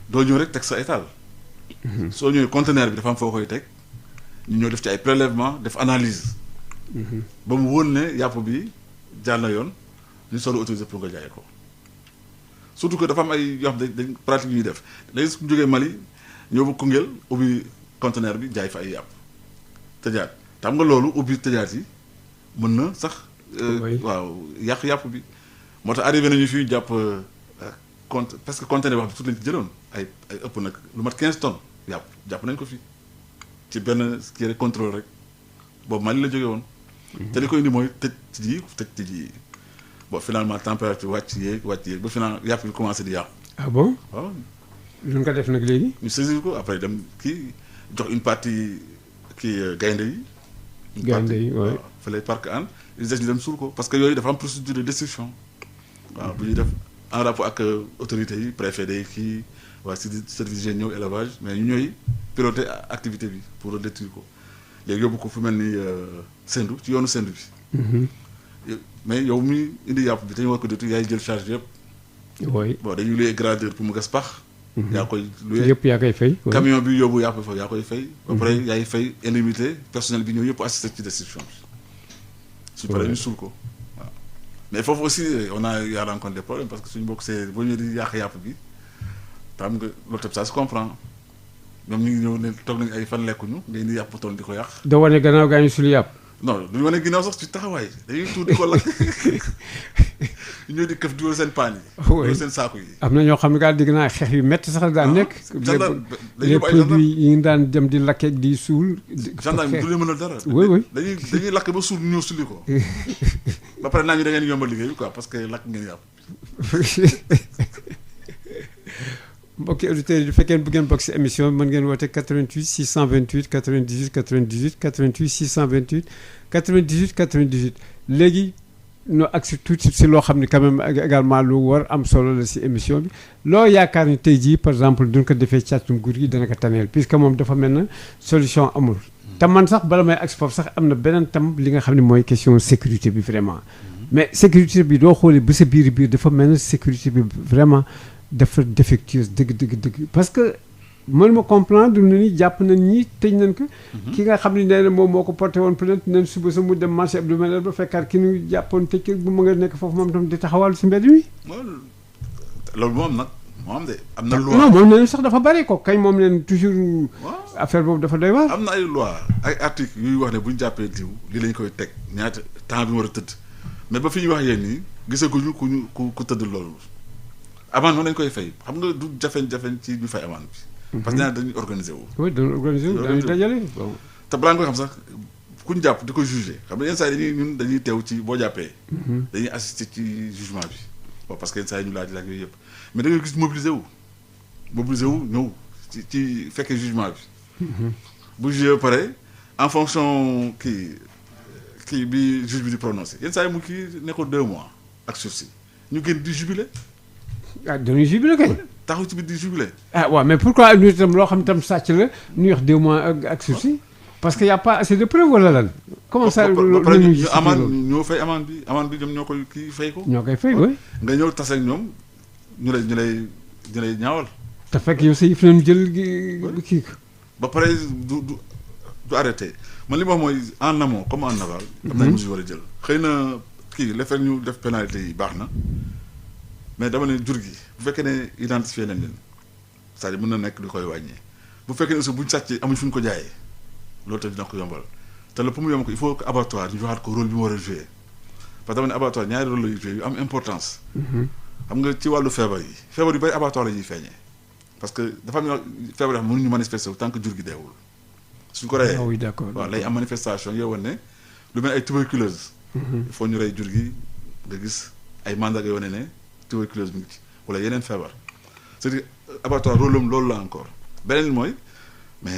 doo ñëw rek teg sa étal. soo ñëwee conteneur bi dafa am foo koy teg ñu ñëw def ci ay prélèvement def analyse. ba mu wóor ne yàpp bi jaar na yoon ñu soog a autorisé pour nga jaay ko surtout que dafa am ay yoo xam ne dañ pratique yu ñuy def léegi su jógee Mali ñëw ba Koungheul ubbi conteneur bi jaay fa ay yàpp tëjaat xam nga loolu ubbi tëjaat yi mën na sax. waaw yàq yàpp bi moo tax arrivé nañu fii jàpp parce que conteneur wax bi tuuti lañ ci jëloon ay ëpp nag lu mat 15 tonnes yàpp jàpp nañ ko fii ci benn kii rek contrôle rek boobu Mali la jógee woon. te li koy indi mooy tëj yi bon finalement température wàcc yéeg ba finalement yàpp bi commencé di yàqu. ah bon waaw. lu nga def nag léegi. ñu saisir ko après dem kii jox une partie kii gaynde yi. gaynde yi waaw fële parc an ils ñu dem suul ko parce que yooyu dafa am procédure de destruction. waaw bu ñuy def en rapport ak autorités yi préfet day kii waa service ñëw élevage mais ñu ñooy piloter activité bi pour détruire ko léegi yóbbu ko fu mel ni Sendou ci yoonu Sendou bi. mais yow mi indi yàpp bi te ñu war ko détruire yaay jël charge yëpp. oui bon dañuy luy gradeur pour mu gas pax. yaa koy luy yëpp yaa koy fay. camion bi yóbbu yàpp fa yaa koy fay. ba pare yaay fay indemnité personnel bi ñëw yëpp assister ci destruction bi. su paree ñu suul ko waaw. mais foofu aussi on a rencontré des problèmes parce que suñu bokk see boo ñëwee di yàq yàpp bi xam nga loolu tam ça se comprend ñoom ñu ngi ñëw ne toog nañu ay fan lekkuñu nga indi yàpp tool di ko yàq. doo wane gannaaw gaa ñu suul yàpp. non duñu wane ginnaaw sax ci taxawaay dañuy tuuti ko lakk ñoo di këf dugal seen paan yi. dugal seen saako yi. am na ñoo xam ne daal digg naa xeex yu métti sax daan nekk. les produits yi ngi daan dem di lakkee di suul. gendarme du leen mën a dara. oui dañuy lakk ba suul ñëw sulli ko. ba pare naa ñu da ngeen yombal liggéey bi quoi parce que lakk ngeen yàpp. mbokki auditeurs yi bu fekkee bu ngeen bokk si émission bi mën ngeen woote 88 628 98 98 88 628 98 98 léegi noo agsi tuuti si loo xam ne quand même également lu war am solo la si émission bi loo yaakaar ni tey jii par exemple duñ ko defee càccum nguur gi dana ko taneel puisque moom dafa mel na solution amul. te man sax bala may agsi foofu sax am na beneen tam li nga xam ne mooy question sécurité bi vraiment mais sécurité bi doo xoolee ba sa biir dafa mel na sécurité bi vraiment. dafa défectueuse dëgg parce que mën ma comprendre ni jàpp nañ ñi tëj nañ ko. ki nga xam ne nee na moom moo ko porté woon plainte nañ suba sa mu dem marché hebdomadaire ba fekkaat ki ñu jàppoon tëj ko bu ma nga nekk foofu moom tam di taxawal si mbedd mi. loolu moom nag moo am de. am na loi non moom nee na sax dafa bari ko kañ moom leen toujours. affaire boobu dafa doy waar. am na ay loi ay articles yuy wax ne bu ñu jàppee diw lii lañ koy teg ñaata temps bi mu war a tëdd mais ba fi ñu wax yéen nii gisaguñu ku tëdd loolu. amende moom dañu koy fay xam nga du jafeñ ci ñu fay amende bi. parce que nee dañuy organiser wu. oui dañuy organiser wu dañuy dajale. te balaa nga koy xam sax ku ñu jàpp di ko jugé xam nga yenn saa yi dañuy teew ci boo jàppee. dañuy assister ci jugement bi. bon parce que yenn saa yi ñu laaj yooyu yëpp mais da ngay gis mobiliser wu ñëw ci fekkee jugement bi. bu jugé ba pare en fonction kii bi juge bi di prononcé yenn saa yi mu kii ne ko 2 mois ak sursis ñu génn di jubilé. ah dañuy jubilé kay. taxaw ci biir di jubilé. ah waaw mais pourquoi ñu itam loo xam itam sàcc la ñu wax 2 mois ak sursis parce que y' a pas assez de preuves wala lan. comment ça ñu amende ñoo fay amende bi ñoom ñoo koy kii fay ko. ñoo koy fay oui. nga ñëw tase ak ñoom ñu lay ñaawal. te fekk yow sa yëf nañu jël kii ko. ba pare du arrêté man li ma wax mooy en amont comme en aval. am na ay mesures war a jël xëy na kii le fait ñu def pénalité yi baax na mais dama ne jur gi bu fekkee ne identifié nañ leen c'est-à-dire mën na nekk lu koy wàññi bu fekkee ne aussi buñ sàccee amuñ fu ñu ko jaayee loolu tamit dina ko yombal te la pour mu yomb ko il faut que abattoir ñu joxaat ko rôle bi mu war a joué parce que dama ne abattoir ñaari rôle la joué yu am importance. xam nga ci wàllu feebar yu bari abattoir la ñuy feeñee parce que dafa am feebar yoo xam ne mënuñu manifester tant que jur gi deewul. suñ ko reyee ah oui d'accord waaw lay am manifestation yow wane ne lu mel ay tuberculose. il faut ñu rey jur gi nga gis ay mandarga yoo wane ne tuberculose bi ngi ci wala yeneen feebar c'est-à-dire abattoir rôle am loolu la encore beneen mooy mais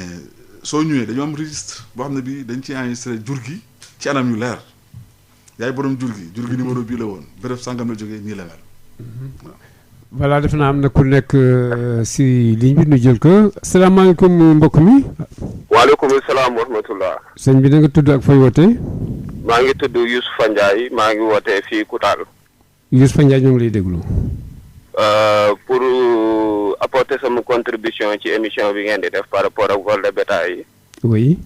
soo ñëwee dañoo am registre boo xam ne bii dañ ciy enregistré jur gi ci anam yu leer yaay borom jur gi numéro bii la woon béréb sangam la jógee nii la mel. voilà def naa am na ku nekk si ligne bi ñu jël ko salaamaaleykum mbokk mi. waaleykum salaam wa rahmatullah. sëñ bi na nga tudd ak fooy wootee. maa ngi tudd Youssoupha Ndiaye maa ngi wootee fii Koutal. Youssoupha Ndiaye ñoo ngi lay déglu. pour apporter sama contribution ci émission bi ngeen di def par rapport ak vol de bétail yi. oui.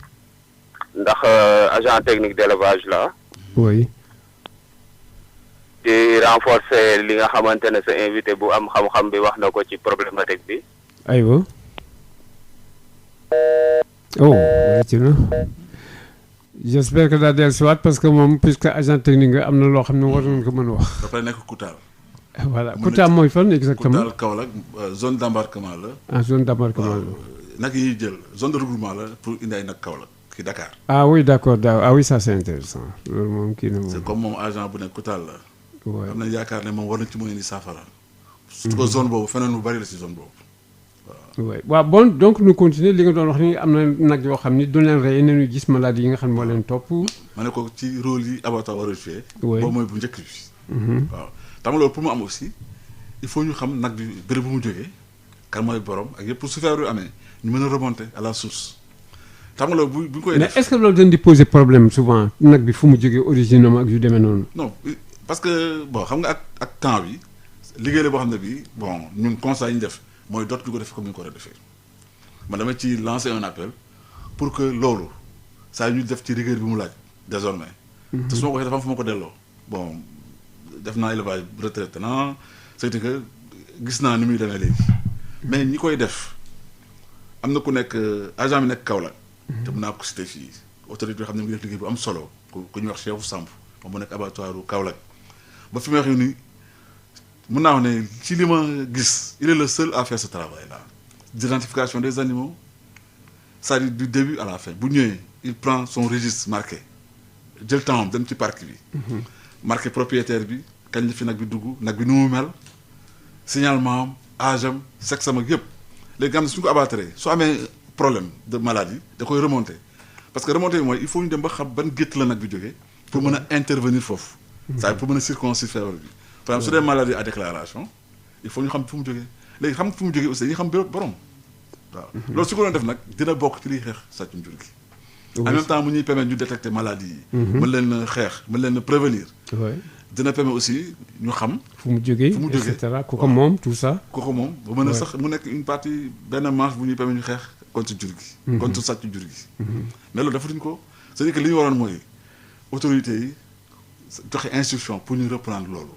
ndax agent technique d'élevage la. oui. di renforcer li nga xamante ne sa invité bu am xam-xam bi wax na ko ci problématique bi. aywa. oh rëcc na j'espère que daa dellusiwaat parce que moom puisque agent technique nga am na loo xam ne war nañu ko mën a wax. dafay nekk Koutal. voilà Koutal mooy fan exactement. Koutal Kaolack zone d'embarquement la. ah zone d'embarquement la. nag yi ñuy jël zone de regroupement la pour indi ay nag Kaolack ki Dakar. ah oui d'accord ah oui ça c'est intéressant loolu moom kii na moom. c'est comme moom agent bu nekk Koutal la. waaw am nañ yaakaar ne moom war na ci mën a indi saafara. surtout que zone boobu feneen bu bari la si zone boobu. oui waaw bon donc ñu continuer li nga doon wax ni am na nag yoo xam ni du leen rey nañu gis maladie yi nga xam ne moo leen topp. ma ne ko ci rôle yi abattoir war a jouer. oui boobu mooy bu njëkk bi. waaw tam loolu pour mu am aussi il faut ñu xam nag bi béréb bu mu jógee kan mooy borom ak yëpp pour su feebar yu amee ñu mën a remonter à la source tam loolu bu ñu koy def. mais est-ce que loolu dañ di poser problème souvent nag bi fu mu jógee origine am ak yu demee noonu. non parce que bon xam nga ak temps bi liggéey la boo xam ne bii bon ñun constat yi ñu def. mooy dootuñu ko def comme ni ñu ko war a defee man dama ci lancer un appel pour que loolu saa ñu def ci rigueur bi mu laaj désormais te su ma ko waxee dafa am fu ma ko delloo bon def naa élevage retraité na c'est que gis naa ni muy demee léegi mais ñi koy def am na ku nekk agent bi nekk Kaolack te mun naa ko citer fii autorité yoo xam ne mu ngi def liggéey bu am solo ku ñuy wax Cheikhou Samb moom mu nekk abattoiru Kaolack ba fi may wax ni mun naa wax ne ci li ma gis il est le seul à faire ce travail là d'identification des animaux c'est-à-dire du début à la fin bu ñëwee il prend son registre marqué jël temps dem ci parc bi marqué propriétaire bi kañ la fi nag bi dugg nag bi nu mu mel signalement am âge am sexe am ak yëpp léegi nga xam ne suñu ko abattre soo amee problème de maladie da koy remonter parce que remonter bi mooy il faut ñu dem ba xam ban gétt la nag bi jógee pour mën a intervenir foofu c'est-à-dire pour mën a circoncire feebar bi par exemple su dee maladie à déclaration il faut ñu xam fu mu jógee léegi xam fu mu jógee aussi dañuy xam borom waaw loolu su ko doon def nag dina bokk ci liy xeex sàccum jur gi en même temps mu ñuy permettre ñu détecter maladie yi mën leen xeex mën leen prévenir dina permettre aussi ñu xam fu mu jógee et cetera ku ko moom tout ça ku ko moom ba mën a sax mu nekk une partie benn manche bu ñuy permettre ñu xeex contre jur gi contre sàccum jur gi mais loolu dafa duñ ko c'est-à-dire que li ñu waroon mooy autorités yi joxe instruction pour ñu reprendre loolu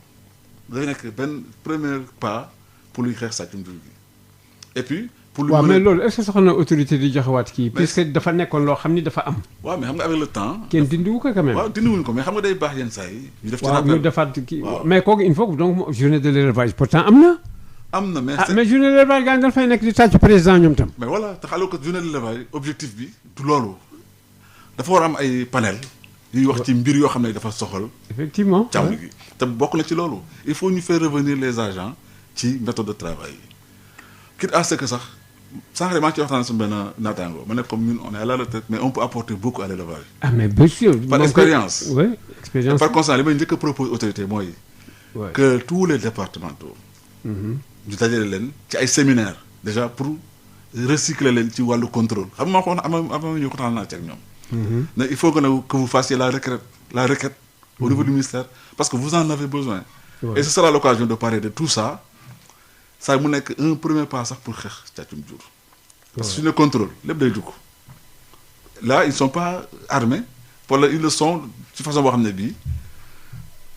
dafay nekk benn premier pas pour luy xeex sàccum jur gi et puis pour lu waaw mais loolu est-ce que soxla na autorité di joxewaat kii puisque dafa nekkoon loo xam ni dafa am waaw mais xam nga avec le temps kenn dindiwu ko quand même waaw dindiwuñu ko mais xam nga day baax yenn saa yi ñu def ci waaw ñu defaat kii mais kooku il faut que donc journée de l'élevage pourtant am na mais journée de l'élevage gaa nga fay nekk di tàcc président ñoom tam mais voilà te xaloo ko journée de l'élevage objectif bi du loolu dafa war a am ay panel yuy wax ci mbir yoo xam ne dafa soxal effectivement càmm gi te bokk na ci loolu il faut ñu faire revenir les agents ci méthode de travail yi quitte à ce que sax sànq maa ngi ci waxtaan sama benn naataango ma ne comme ñun on est à la retraite mais on peut apporter beaucoup à l'élevage. ah mais bien sûr. par expérience. oui expérience. par conséquent li may njëkk a propose autorité mooy. que tous les départementaux. ñu dajale leen ci ay séminaires déjà pour recycler leen ci wàllu contrôle xam nga ma ko ñu ko taxal naa ci ak ñoom. ne il faut que vous fassiez la requête au niveau du ministère parce que vous en avez besoin. et ce sera l'occasion de parler de tout ça. ça mu nekk un premier pas sax pour xeex càccum jur. parce que suñu contrôle lépp day dugg. là ils sont pas armés wala ils le sont ci façon boo xam ne bii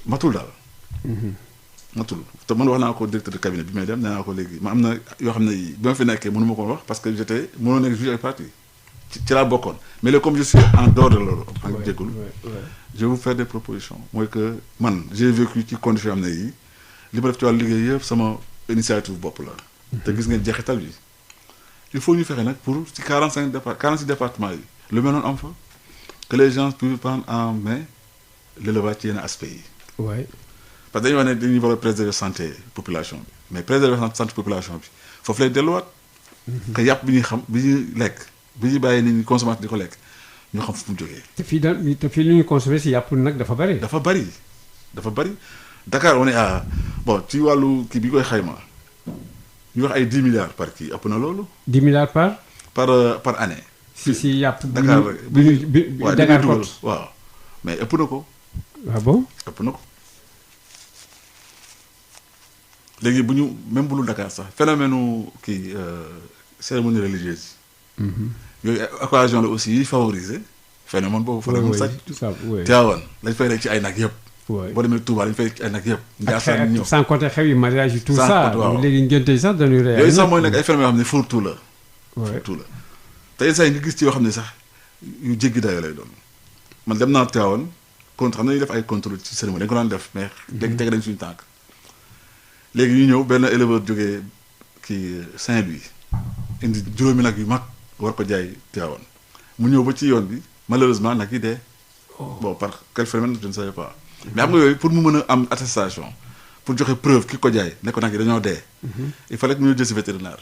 matul daal. matul te man wax naa ko directeur de cabinet bi may dem nee naa ko léegi ma am na yoo xam ne yi bi ma fi nekkee mënu ma ko wax parce que j'étais mënoo nekk juge ay parti ci laa bokkoon mais léegi comme je suis en dehors de loolu. maa ngi jégalu je vais vous faire des propositions mooy que man j'ai vécu ci condition am ne yi li ma def ci wàllu liggéey yëpp sama initiative bopp la. te gis ngeen jeexital bi. il faut ñu fexe nag pour ci 46 départements yi lu mel noonu am fa que les gens puissent prendre en main l'élevage ci yenn aspects yi. waay parce que dañuy wax ne dañuy war a préserver santé population bi mais préserver santé population bi foofu lay delluwaat. que yàpp bi ñuy xam bi ñuy lekk bi ñuy bàyyi nit ñi consommateur di ko lekk ñu xam fu mu jógee. te fii li ñuy consommer si yàpp nag dafa bari. dafa bari Dakar on est à bon ci wàllu kii bi koy xayma ñu wax ay 10 milliards par kii ëpp na loolu. 10 milliards par année. si yàpp. Dakar bi Dakar kot waaw mais ëpp na ko. ah bon ëpp na ko. léegi bu ñu même bu dul Dakar sax phénomène kii cérémonie religieuse yi. yooyu occasion la aussi yi favoriser phénomène boobu. fa la mun sàcc Tivaouane lañ fay rek ci ay nag yëpp. boo demee Touba lañ fay rek ci ay nag yëpp. Ndiassane ñëw sans compter xew yi mariage yi tout ça. léegi ngénte yi sax dañuy rey. yooyu sax mooy nekk ay phénomène yoo xam ne fourre-tout la. fourre-tout la te yenn saa yi nga gis ci yoo xam ne sax yu jéggi dayoo lay doon man dem naa Tivaouane kon xam nañu def ay contrôle ci cérémonie dañ ko daan def mais. léegi teg dañ suñu tànk. léegi ñu ñëw benn éleveur jógee kii Saint-Louis indi juróomi nag yu mag war ko jaay Tivaouane mu ñëw ba ci yoon bi malheureusement nag yi dee. bon par quel phénomène je ne savais pas. mais xam nga yooyu pour mu mën a am attestation pour joxe preuve ki ko jaay ne ko nag yi dañoo dee. il fallait que mu ñëw jël si vétérinaire.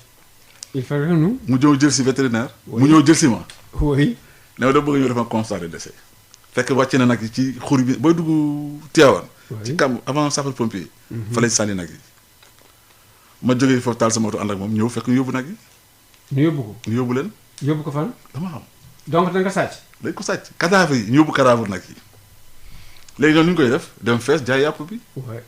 il fallait que mu ñëw jël si vétérinaire. mu ñëw jël si ma. oui. ne ma da bëgg ñëw dafa constat de décès. fekk wàcce na nag yi ci xur bi booy dugg Tivaouane. ci kam avant sapeur pompier. fa lay sànni nag yi. ma jógee foofu taal sama moto ànd ak moom ñëw fekk ñu yóbbu nag yi. ñu yóbbu ko. ñu yóbbu leen. yóbbu ko fan. dama xam. donc da nga sàcc. dañ ko sàcc cadavre yi ñu yóbbu cadavre nag yi léegi ñoom ñu ngi koy def dem fees jaay yàpp bi. waaw.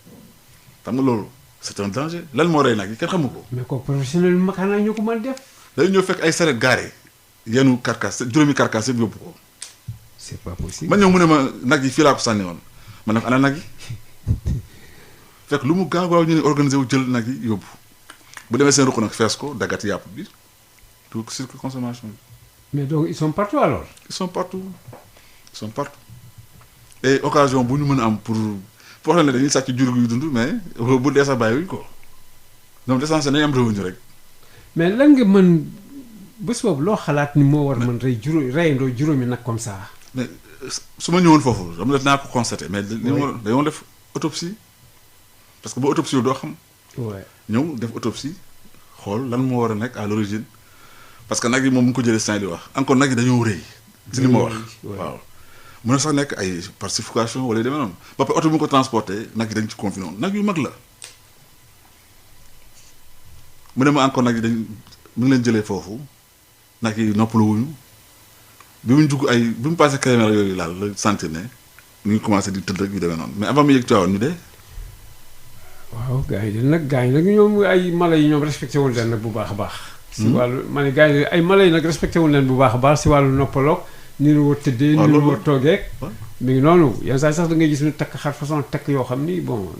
xam nga loolu c'est un danger lan moo rey nag yi kenn xamu ko. mais ko professionnel bi xanaa ñu ko mën def. dañu ñëw fekk ay saret garé yenu carcasse juróomi carcasse yëpp yóbbu ko. c'est pas possible. man ñëw mu ne ma nag yi fii laa ko sànni woon ma ne ko ana nag yi fekk lu mu gaaw gaaw ñu ne organisé wu jël nag yi yóbbu bu demee seen ruq nag fees ko daggat yàpp bi tout circuit consommation bi. mais donc ils sont partout alors. ils sont partout et occasion bu ñu mën a am pour xam ne dañuy sàcc jur gi dund mais bu dee sax bàyyiwuñ ko donc l'essentiel nañu am revenu rek. mais lan nga mën bés boobu loo xalaat ni moo war mën reyandoo juróomi nag comme ça. mais su ma ñëwoon foofu xam nga dinaa ko constater mais. dañoo def autopsie parce que ba autopsie doo xam. waaw ñëw def autopsie xool lan moo war a nekk à l'origine parce que nag yi moom mu ngi ko jëlee Saint di wax encore nag yi dañoo rëy. ci li ma wax waaw. mën na sax nekk ay par suffocation wala yu demee noonu ba pare oto bi mu ko transporté nag yi dañ ci confiné woon nag yu mag la mu ne ma encore nag yi dañ mu ngi leen jëlee foofu nag yi noppalu wuñu bi mu jug bi mu passé caméra yooyu laal la sentir ne ñu ngi commencé di tëdd ak yu demee noonu mais avant mu yëg Tivaouane ñu dee. waaw gars yi nag ñoom ay mala yi ñoom respecté wuñ leen nag bu baax a baax. si wàllu ma ne gars yi ay mala yi nag respecté wuñ leen bu baax a baax si wàllu noppaloog. ni ñu war tëddee ni ñu war toogeeg. mi ngi noonu yenn saa sax da ngay gis ñu takk xar façon takk yoo xam ni bon.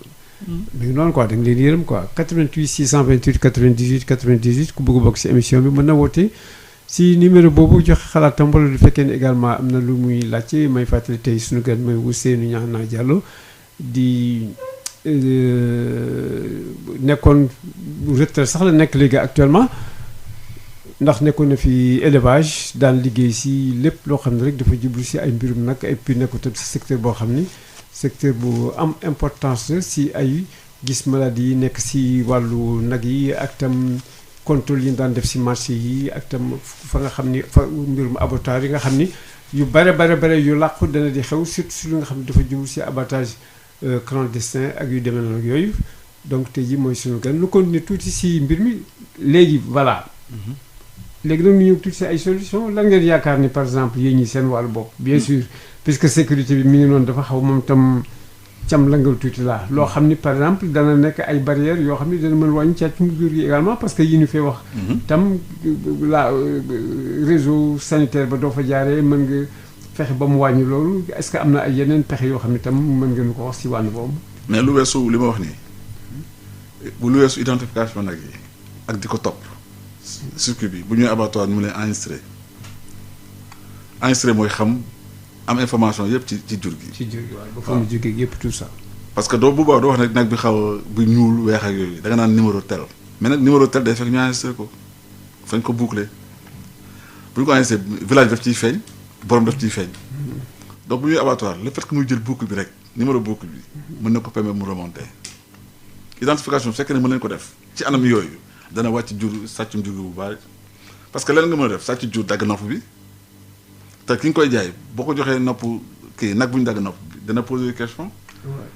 mi ngi noonu quoi da nga leen yërëm quoi 88 628 98 98 ku bëgg a bokk si émission bi mën na woote si numéro boobu joxe xalaatam wala du fekkee ne également am na lu muy laajte may fàttali tey suñu gan mooy Ousseynou Niang Diallo di nekkoon retraite sax la nekk léegi actuellement. ndax nekkoon na fi élevage daan liggéey si lépp loo xam ne rek dafa jublu si ay mbirum nag et puis nekku tam si secteur boo xam ni secteur bu am importance si ay gis maladie yi nekk si wàllu nag yi ak tam contrôle yi ñu daan def si marché yi ak tam fa nga xam ni fa mbirum abattoir yi nga xam ni yu bare yu làqu dana di xew surtout si lu nga xam ne dafa jublu si abattage clandestin ak yu demee noonu ak yooyu donc tey jii mooy suñu gan lu continuer tuuti si mbir mi léegi voilà. léegi nag ñu ñëw tuuti si ay solution lan ngeen yaakaar ni par exemple yéen ñi seen wàllu bopp. bien sûr puisque sécurité bi mi ngi noonu dafa xaw moom tam cam langal tuuti laa loo xam ni par exemple dana nekk ay barrières yoo xam ni dana mën wàññi càccum jur gi également parce que yi ñu fee wax. tam la réseau sanitaire ba doo fa jaaree mën nga fexe ba mu wàññi loolu est-ce que am na ay yeneen pexe yoo xam ni tam mën ngeen ko wax si wàllu boobu. mais lu weesu li ma wax nii bu lu weesu identification nag yi ak di ko topp circuit bi bu ñuy abattoir ñu mu leen enregistré mooy xam am information yëpp ci jur gi. ci jur gi waaw ba fa mu jógee yëpp tout ça. parce que doo bu baax doo wax nag bi xaw a bu ñuul weex ak yooyu da nga naan numéro tel mais nag numéro tel day fekk ñu enregistré ko fañ ko boucler bu ñu ko enregistré village daf ciy feeñ borom daf ciy feeñ donc bu ñuy abattoir le fait que muy jël boucle bi rek numéro boucle bi mën na ko permettre mu remonter identification bu fekkee ne mën nañ ko def ci anam yooyu dana wàcc jur sàccum jur gi bu baax parce que leen nga mën a def sàcc jur dagg nopp bi te ki nga koy jaay boo ko joxee nopp kii nag bu ñu dagg nopp bi dana poser question.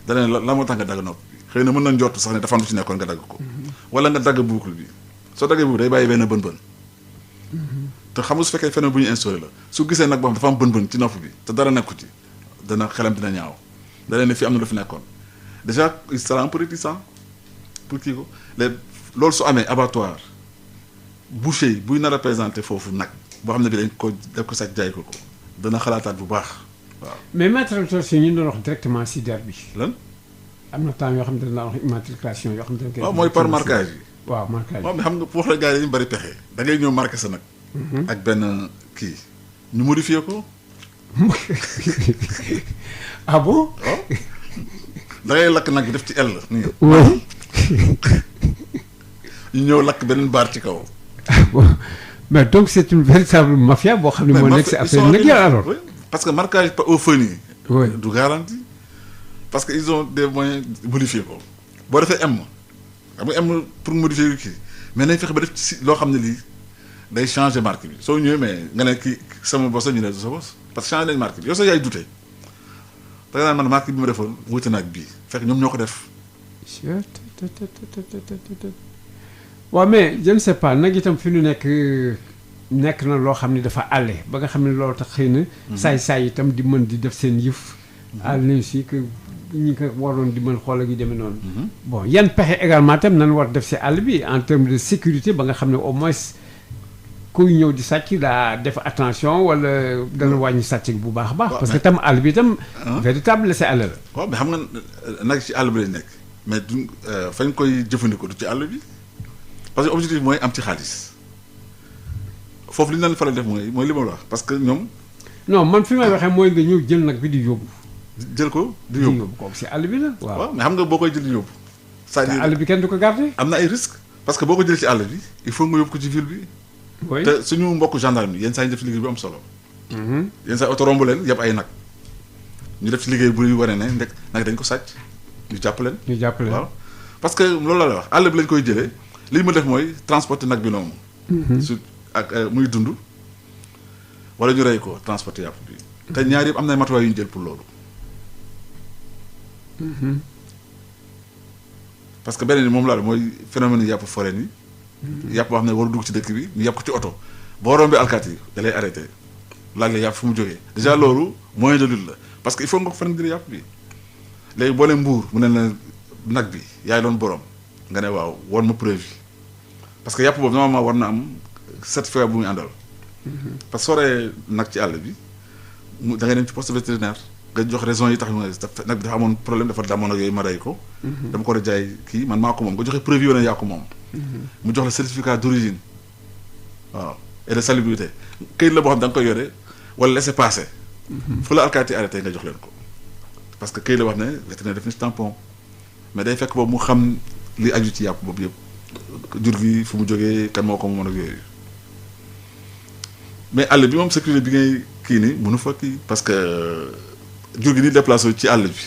dana la moo tax nga dagg nopp bi xëy na mën na njort sax ne dafa am lu ci nekkoon nga dagg ko. wala nga dagg boucle bi soo daggee boucle day bàyyi benn bën-bën. te xam nga su fekkee phénomène bu ñu instauré la su gisee nag boo xam dafa am bën-bën ci nopp bi te dara nekku ci dana xelam dina ñaaw dana ne fi am na lu fi nekkoon déjà il sera un peu réticent pour kii ko léegi loolu su amee abattoir boucher yi buy nar a présenté foofu nag boo xam ne bi dañ ko def ko sàcc jaay ko dana xalaataat bu baax waaw. mais matriculation ñu doon wax directement si der bi. lan. am na temps yoo xam ne dañ la wax immatriculation yoo xam ne. waaw mooy par marquage yi. waaw marquage yi moom xam nga pour la gars yi dañu bari pexe da ngay ñëw marqué sa nag. ak benn kii ñu modifié ko. ah bon. waaw da ngay lakk nag bi def ci L. nii oui. ñu ñëw lakk beneen baar ci kaw. mais donc c'est une véritable mafia boo xam ne moo nekk si affaire nag ya alors. parce que marquage au feu nii. oui du garanti parce que ils ont des moyens modifier ko boo defee M xam nga M pour modifier kii mais nañ fexe ba def ci loo xam ne lii day changer marque bi soo ñëwee mais nga ne kii sama bos la ñu ne du sa bos parce que changer nañ marque bi yow sax yaay dute da nga naan man marque bi ma defoon wuute na ak bii fekk ñoom ñoo ko def. waaw mais je ne sais pas nag itam fi ñu nekk na loo xam ne dafa àlle ba nga xam ne loolu tax xëy na. saay-saay itam di mën di def seen yëf. àll nañu si que ñi ko waroon di mën xool ak yu demee noonu. bon yan pexe également tam nan war def si àll bi en termes de sécurité ba nga xam ne au moins kuy ñëw di sàcc daa def attention wala dana wàññi sàcc bu baax a baax. parce que tam àll bi itam. véritable la si àll la. waaw mais xam nga nag ci àll bi lañ nekk mais du fañ koy jëfandikoo du ci àll bi. parce que objectif mooy am ci xaalis foofu li ñu leen faral def mooy li ma la wax parce que ñoom. non man fi may waxee mooy nga ñëw jël nag bi di yóbbu. jël ko di yóbbu kooku si àll bi la. waaw mais xam nga boo koy jël di yóbbu. c'est-à-dire àll bi kenn du ko garder. am na ay risques parce que boo ko jëlee ci àll bi il faut nga yóbbu ko ci ville bi. oui te suñu mbokku gendarme yi yenn saa yi def ci liggéey bu am solo. yenn saa yi oto romb leen yëpp ay nag ñu def ci liggéey bu ñu wane ne ndek nag dañ ko sàcc ñu jàpp leen. waaw parce que loolu la wax àll bi lañ koy jëlee. li mu def mooy transporter nag bi noonu. su ak muy dund wala ñu rey ko transporter yàpp bi. te ñaar yëpp am na matuwaay yu ñu jël pour loolu. parce que beneen bi moom laa mooy phénomène yàpp forêt yi. yàpp boo xam ne war a dugg ci dëkk bi ñu yàpp ko ci oto boo rombee alkaati yi da lay arrêté laaj la yàpp fu mu jógee déjà loolu moyen de lutte la parce que il faut nga ko fan jëlee yàpp bi léegi boo leen mbuur mu ne la nag bi yaay doon borom. nga ne waaw won ma preuve yi parce que yàpp boobu normalement war na am certificat bu muy àndal. parce que soo ree nag ci àll bi da ngay dem ci poste vétérinaire nga jox raison yi tax nag bi dafa amoon problème dafa damoon ak yooyu ma rey ko. dama ko war a jaay kii man maa ko moom nga joxe preuve yi ne yaa ko moom. mu jox la certificat d'origine waaw et de salubrité këyit la boo xam da nga koy yore wala laisser passer. fu la alkaati arrêté nga jox leen ko parce que këyit la wax ne vétérinaire def na ci tampon mais day fekk boobu mu xam. li aju ci yàpp boobu yëpp jur gi fu mu jógee kan moo ko moom ak yooyu mais àll bi moom sécurité bi ngay kii ni mënu fa kii parce que jur gi ni déplacé ci àll bi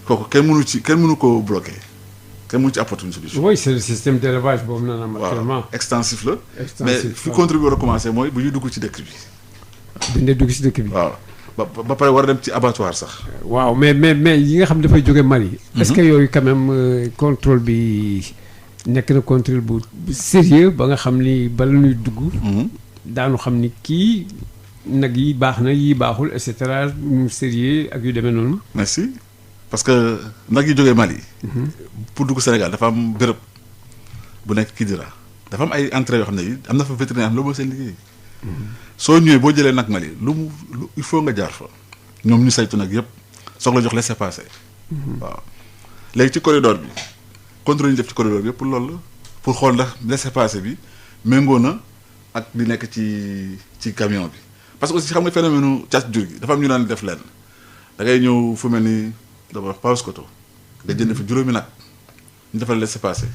kooku kenn mënu koo bloqué kenn mënu ci apporter une solution. oui c'est le système d'élevage boobu naan am actuellement. extensif la. mais extensif fi contribuer war a commencer mooy bu ñuy dugg ci dëkk bi. bindee dugg si dëkk bi. waaw ba pare war a dem ci abattoir sax. waaw mais yi nga xam dafay jóge Mali. est-ce que yooyu quand même contrôle bi nekk na contrôle bu sérieux ba nga xam ni bala ñuy dugg. daanu xam ni kii nag yi baax na yii baaxul et cetera ñu sérieux ak yu demee noonu. merci parce que nag yi jógee Mali. pour dugg Sénégal dafa am béréb bu nekk Kidira dafa am ay entrées yoo xam ne yi am na fa vétérinaire am loolu mooy seen liggéey. soo ñëwee boo jëlee nag Mali il faut nga jaar fa ñoom ñu saytu nag yëpp soog la jox laissez-passer. waaw léegi ci corridor bi contrôle ñu def ci corridor bi yëpp pour loolu la pour xool ndax laissez-passer bi méngoo na ak li nekk ci camion bi parce que aussi xam nga phénomène càcc jur gi dafa am ñu naan def lenn da ngay ñëw fu mel ni d'abord Paoskoto nga jënd fi juróomi nag ñu defal laissez-passer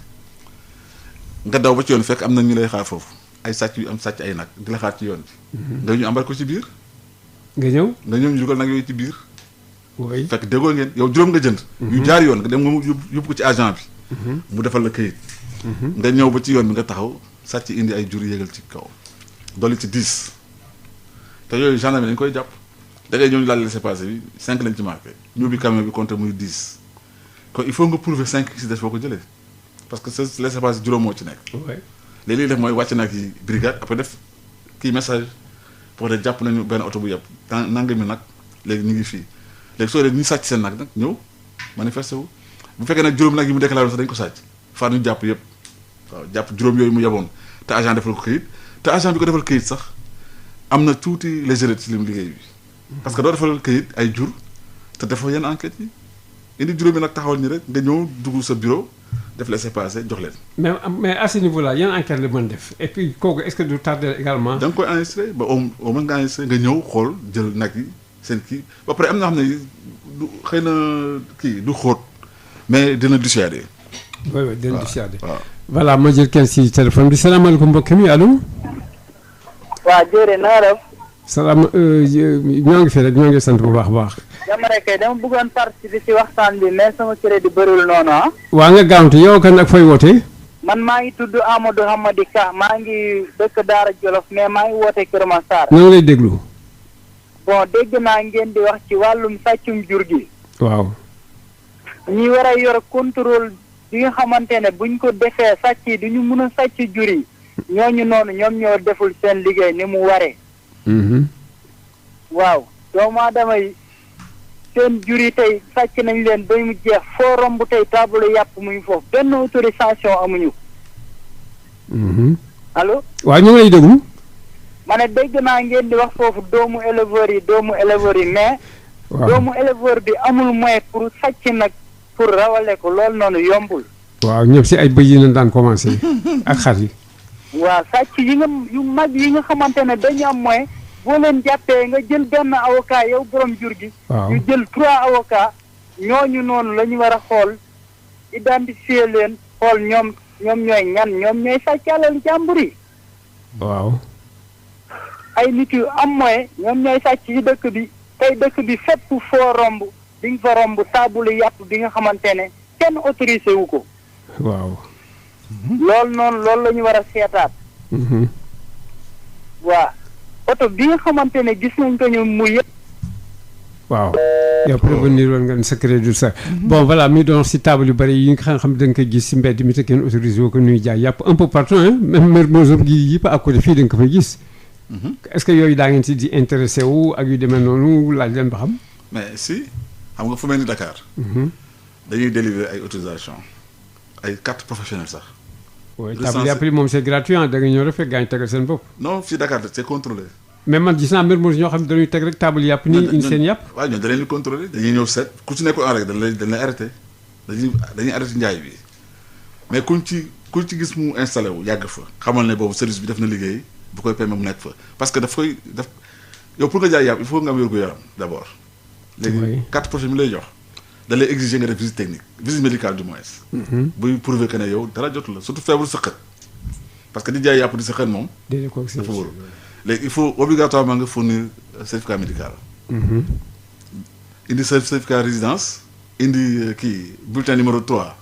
nga daw ba ci yoon fekk am na ñu lay xaar foofu. ay sàcc yu am sàcc ay nag di la xaar ci yoon bi. nga ñu ambal ko ci biir. nga ñëw ñu dugal nag yooyu ci biir. oui fekk déggoo ngeen yow juróom nga jënd. yu jaar yoon nga dem nga yóbbu ko ci agent bi. mu defal la këyit. nga ñëw ba ci yoon bi nga taxaw sàcc indi ay jur yégal ci kaw. dolli ci 10 te yooyu gendarme dañ koy jàpp da ngay ñëw ñu laal laissez-passer bi 5 lañ ci marqué ñu bi camion bi compté muy 10 kon il faut nga prouver 5 si des foo ko jëlee parce que sa laissez-passer juróom moo ci nekk. léegi li def mooy wàcc naa ki brigade après def kii message pour de jàpp nañu benn oto bu yàpp nanga mi nag léegi ñu ngi fii léegi soo dee ñu sàcc seen nag ñëw manifesté wu bu fekkee nag juróom nag yi mu déclaré sax dañ ko sàcc faa ñu jàpp yëpp waaw jàpp juróom yooyu mu yaboon te agent defal ko këyit te agent bi ko defal këyit sax am na tuuti légèreté ci lim liggéey bi parce que doo defal këyit ay jur te defoo yenn enquêtes yi indi juróomi nag taxawal ni rek nga ñëw dugg sa bureau def laissez-passer jox leen. mais à ce niveau-là yan enquête la mën def et puis kooku est-ce que du tardé également. da nga koy enregistré ba au moins nga enregistré nga ñëw xool jël nag yi seen kii ba pare am na xam ne du xëy na kii du xóot mais dina dissuader. oui dina dissuader. waaw voilà ma jël kenn si téléphone bi salaamaaleykum mbokk mi allo. waaw jërëjëf na nga def. salaam ñoo ngi fi rek ñoo ngi sant bu baax a baax. jamono kay dama bëggoon participer ci waxtaan bi mais sama crédit bëriwul noonu ah. waa nga gaawante yow kan ak fooy wootee. man maa ngi tudd Amadou Hamadi Ka maa ngi dëkk Daara Jolof mais maa ngi woote Kër Massar. ñoo ngi lay déglu. bon dégg naa ngeen di wax ci wàllum sàccum jur gi. waaw. ñi war a yor contrôle bi nga xamante ne buñ ko defee sàcc yi du ñu mun a sàcc jur yi ñooñu noonu ñoom ñoo deful seen liggéey ni mu waree. waaw doomu aadama yi seen jur yi tey sàcc nañ leen ba mu jeex foo romb tey table yàpp muy foofu benn autorisation amuñu. allo. waaw ñu ngi lay déglu. ma ne dégg naa ngeen di wax foofu doomu éleveurs yi mais. waaw doomu éleveur bi amul moyen pour sàcc nag pour rawale ko loolu noonu yombul. waaw ñëpp si ay bëy yi lañ daan commencé ak xar yi. waaw sàcc yi nga yu mag yi nga xamante ne dañu am moyen boo leen jàppee nga jël benn avocat yow borom jur gi. waaw ñu jël 3 avocats ñooñu noonu la ñu war a xool identifier leen xool ñoom ñooy ñan ñoom ñooy sàcc alal jàmbur yi. waaw. ay nit yu am moyen ñoom ñooy sàcc ci dëkk bi tey dëkk bi fépp foo romb di nga fa romb taabulu yàpp bi nga xamante ne kenn autorisé wu ko. waaw. loolu la ñu war a seetaat. waa oto bi nga xamante ne gis nañ ko ñu mu yëpp. waaw yow prévenir woon nga ne secret du sax bon voilà mi doon si table yu bëri yi nga xam da nga koy gis si mbedd mi te kenn autorisé woo ko nuy jaay yàpp un peu partout hein même Mermoz gi yëpp à côté fii da nga ko fay gis. est-ce que yooyu daa ngeen si di intéressé wu ak yu demee noonu laaj leen ba xam. mais si xam nga fu mel ni Dakar. dañuy délivrer ay autorisation ay carte professionnelle sax. oui table yàpp yi moom c'est gratuit da nga ñëw rek fekk gaa ñu tegal seen bopp. non fii Dakar c'est contrôlé. mais man gis naa Mermoz ñoo xam ne dañuy teg rek table yàpp nii indi seen yàpp. waaw ñoom da leen di contrôler dañuy ñëw seet ku ci nekkul en règle dañ lay arrêté dañuy arrêté njaay bi mais kuñ ci gis mu installé wu yàgg fa xamal ne boobu service bi def na liggéey bu koy permettre mu nekk fa parce que daf yow pour nga jaay yàpp il faut nga am wér-gu-yaram d'abord. léegi carte professionnelle mi lay jox da lay exiger nga def visite technique visite médicale du moins. buy prouver que ne yow dara jotu la surtout feebaru sëqët parce que di jaay yàpp di sëqët moom. dafa wóorul léegi il faut obligatoirement nga fournir certificat médical. indi certificat résidence indi kii bulletin numéro 3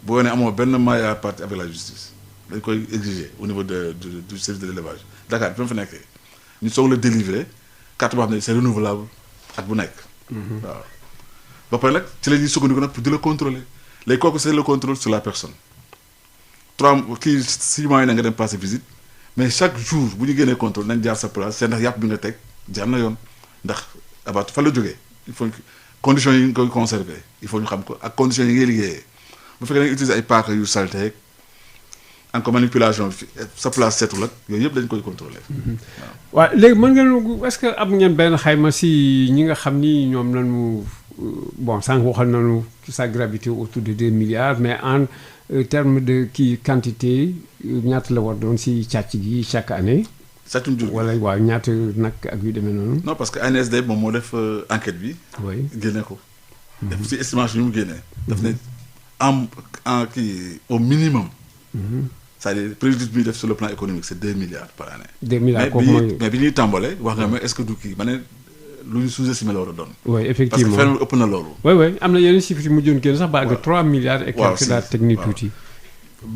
boo nee amoo benn maille à partir avec la justice dañ koy exiger au niveau du service de l'élevage Dakar bi ma fa nekkee ñu soog la délivrer carte boo xam ne c'est renouvelable at bu nekk. waaw ba pare nag ci la ñuy sukkandiku nag pour di la contrôler léegi kooku c'est le contrôle sur la personne 6 mois yi na nga dem passer visite mais chaque jour bu ñu génnee contrôle nañ jaar sa place seen ndax yàpp bi nga teg jaar na yoon ndax abat fa la jógee il faut conditions yi nga koy conserver il faut ñu xam ko ak conditions yi ngay liggéeyee bu fekkee da nga utiliser ay paaka yu salté encore manipulation bi sa place seetul ak yooyu yëpp dañ koy contrôler. waaw léegi mën ngeen est-ce que am ngeen benn xayma si ñi nga xam ni ñoom lañu bon sànq waxal nañu sa gravité autour de 2 milliards mais en terme de quantité ñaata la war doon si càcc gi chaque année. sàccum jur gi wala waaw ñaata nag ak yu demee noonu. non parce que ANSD moom moo def enquête bi. oui génne ko. def si estimation yu mu génnee. daf ne en kii au minimum. c'est-à-dire préjudice bi def sur le plan économique c'est 2 milliards par année. 2 milliards kooku mooy mais bi ñuy tàmbalee wax nga ma est-ce que du kii ma ne lu ñu sous-estimé la war a doon. oui effectivement parce que fenn ëpp na loolu. oui oui am na yeneen chiffres yu mujjoon génn sax ba àgg 3 milliards et quelques daal technique tuuti.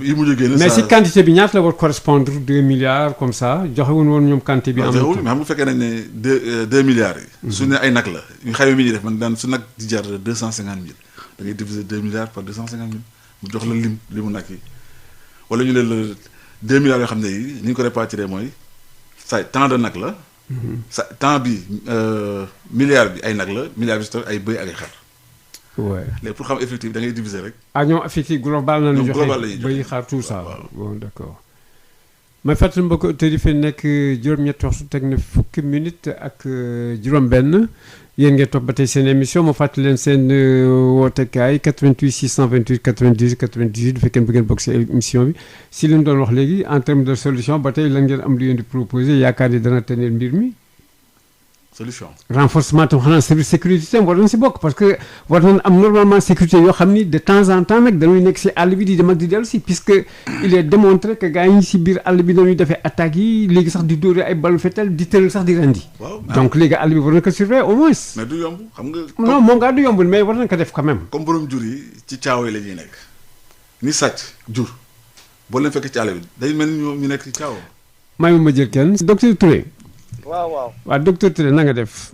yi mujj génn mais si quantité bi ñaata la war correspondre 2 milliards comme ça joxe woon ñoom quantité bi. am na mais xam nga fekkee nañ ne 2 milliards yi. su ne ay nag la ñu xayma mi ñuy def man daan su nag di jar 250 000 da ngay diviser 2 milliards par 250 000 mu jox la limu nag yi wala ñu ne la 2 milliards yoo xam ne yi ni ñu ko répartir mooy sa temps de nag la. sa temps bi milliard bi ay nag la milliard bi si ay bëy ak ay xar. waaw léegi pour xam effectif da ngay diviser rek. ah ñoom effectif global na ñu joxe global la ñuy joxe bëy xar tout ça. bon d'accord. may fàttali mbokk auditeurs yi fi nekk juróom-ñetti waxtu teg na fukki minutes ak juróom-benn yéen ngeen topp ba tey seen émission ma fàttali leen seen wootekaay 88 628 98 98 bu fekkee bëgg ngeen bokk si émission bi si li ñu doon wax léegi en termes de solution ba tey lan ngeen am lu ngeen di proposer yaakaar ni dana tenir mbir mi. solution renforcement tam xanaa service sécurité tam war nañ si bokk parce que war nañ am normalement sécurité yoo xam ni de temps en temps nag dañuy nekk si àll bi di dem ak di dellu si puisque il est démontré que gars yi si biir àll bi dañuy defee attaques yi léegi sax di dóore ay balu fetal di tëral sax di rendi. waaw donc léegi àll bi war nañ ko surveiller au moins. mais du yomb xam nga. non moom ngaa du yombul mais war nañ ko def quand même. comme borom jur yi ci caawa yi la ñuy nekk ni sàcc jur boo leen fekk ci àll bi day mel ni ñoom ñu nekk ci caawa. maa ngi ma jël kenn docteur Touré. waaw docteur Touré na nga def.